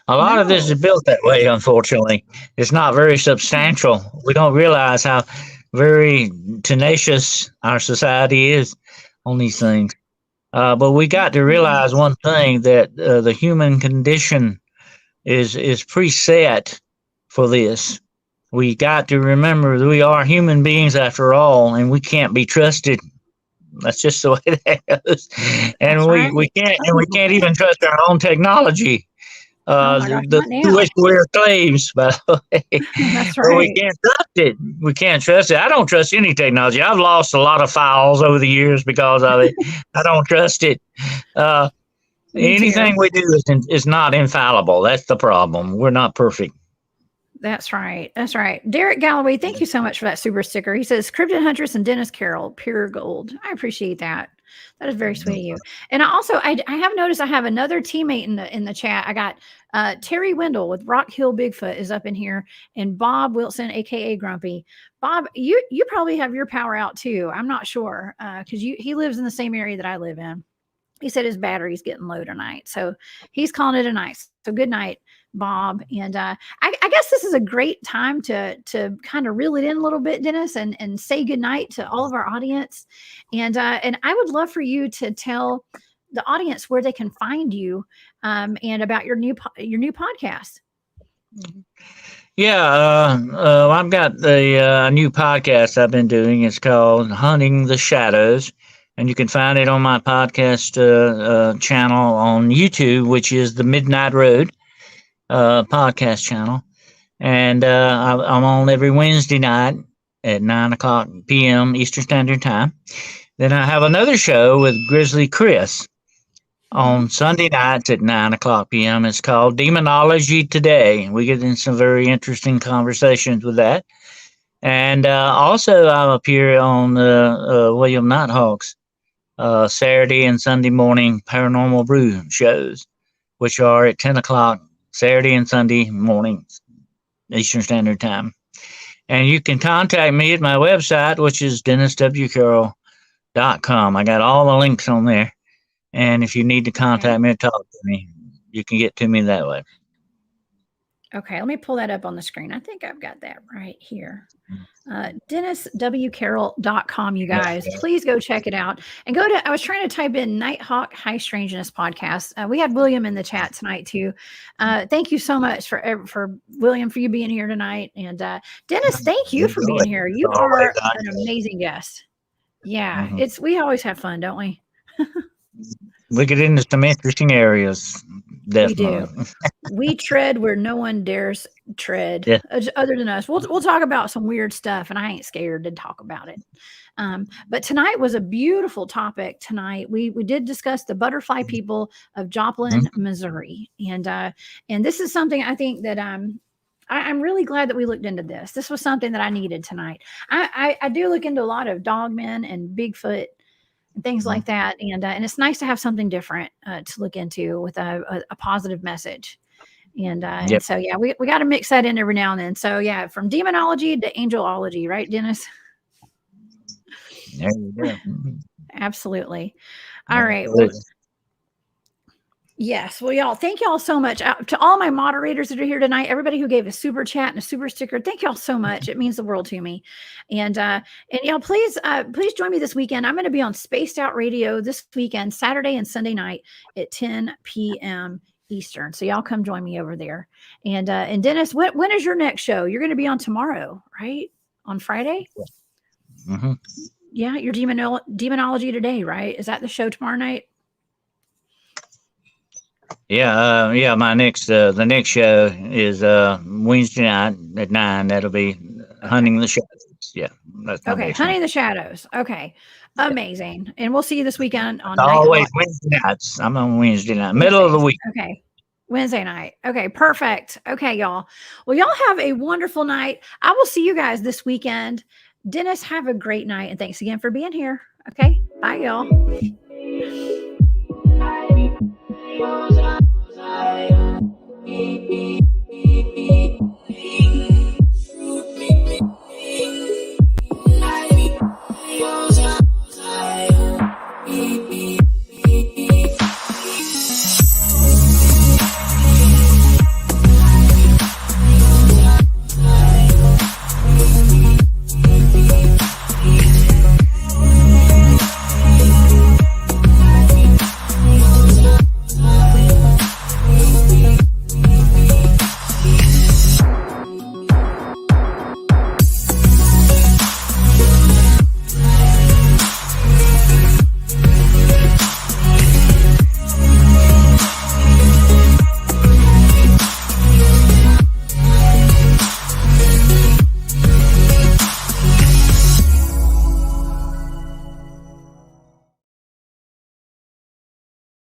A lot of this No. is built that way. Unfortunately, it's not very substantial. We don't realize how very tenacious our society is on these things. But we got to realize one thing, that the human condition is preset for this. We got to remember that we are human beings after all, and we can't be trusted. That's just the way that goes. That's And right. we can't even trust our own technology. Oh my gosh, The not to now. which we're slaves, by the way. That's But we right. can't trust it. We can't trust it. I don't trust any technology. I've lost a lot of files over the years because of it. I don't trust it. Uh, Me too. Anything we do is not infallible. That's the problem. We're not perfect. That's right. That's right. Derek Galloway, thank you so much for that super sticker. He says, Cryptid Huntress and Dennis Carroll, pure gold. I appreciate that. That is very sweet of you. And I have noticed I have another teammate in the chat. I got Terry Wendell with Rock Hill Bigfoot is up in here, and Bob Wilson, aka Grumpy. Bob, you probably have your power out too. I'm not sure because he lives in the same area that I live in. He said his battery's getting low tonight, so he's calling it a night. So good night, Bob. And I guess this is a great time to kind of reel it in a little bit, Dennis, and say good night to all of our audience. And I would love for you to tell the audience where they can find you and about your new podcast. Yeah, I've got the new podcast I've been doing. It's called Hunting the Shadows, and you can find it on my podcast channel on YouTube, which is the Midnight Road podcast channel. And I'm on every Wednesday night at 9 o'clock p.m. Eastern Standard Time. Then I have another show with Grizzly Chris on Sunday nights at 9 o'clock p.m. It's called Demonology Today. We get in some very interesting conversations with that. And also, I appear on William Nighthawk's Saturday and Sunday morning Paranormal Brew shows, which are at 10 o'clock Saturday and Sunday mornings, Eastern Standard Time. And you can contact me at my website, which is denniswcarroll.com. I got all the links on there. And if you need to contact me or talk to me, you can get to me that way. Okay, let me pull that up on the screen. I think I've got that right here. DennisWCarroll.com, you guys. Please go check it out. And I was trying to type in Nighthawk High Strangeness podcast. We had William in the chat tonight too. Thank you so much for William, for you being here tonight. And Dennis, thank you for being here. You are an amazing guest. Yeah, we always have fun, don't we? We get into some interesting areas. Definitely. We do. We tread where no one dares tread. Yeah. Other than us, we'll talk about some weird stuff, and I ain't scared to talk about it. But tonight was a beautiful topic. Tonight we did discuss the butterfly people of Joplin, Missouri, and this is something I think that I'm really glad that we looked into this. This was something that I needed tonight. I do look into a lot of dogmen and Bigfoot and things like that, and it's nice to have something different to look into with a positive message. And so yeah, we got to mix that in every now and then. So yeah, from demonology to angelology, right, Dennis? There you go. Absolutely. All right. Well, yes. Well, y'all, thank y'all so much to all my moderators that are here tonight. Everybody who gave a super chat and a super sticker. Thank y'all so much. It means the world to me. And y'all, please join me this weekend. I'm going to be on Spaced Out Radio this weekend, Saturday and Sunday night at 10 p.m. Eastern. So y'all come join me over there. And Dennis, when is your next show? You're going to be on tomorrow, right? On Friday? Mm-hmm. Yeah, your demonology today, right? Is that the show tomorrow night? Yeah, my next the next show is Wednesday night at 9. That'll be Hunting the Shadows. Yeah, that's my next Hunting one. the Shadows. Okay, amazing. And we'll see you this weekend on always Wednesday nights. I'm on Wednesday night, Wednesdays. middle of the week. Okay. Wednesday night. Okay, perfect. Okay, y'all. Well, y'all have a wonderful night. I will see you guys this weekend. Dennis, have a great night, and thanks again for being here. Okay, bye, y'all.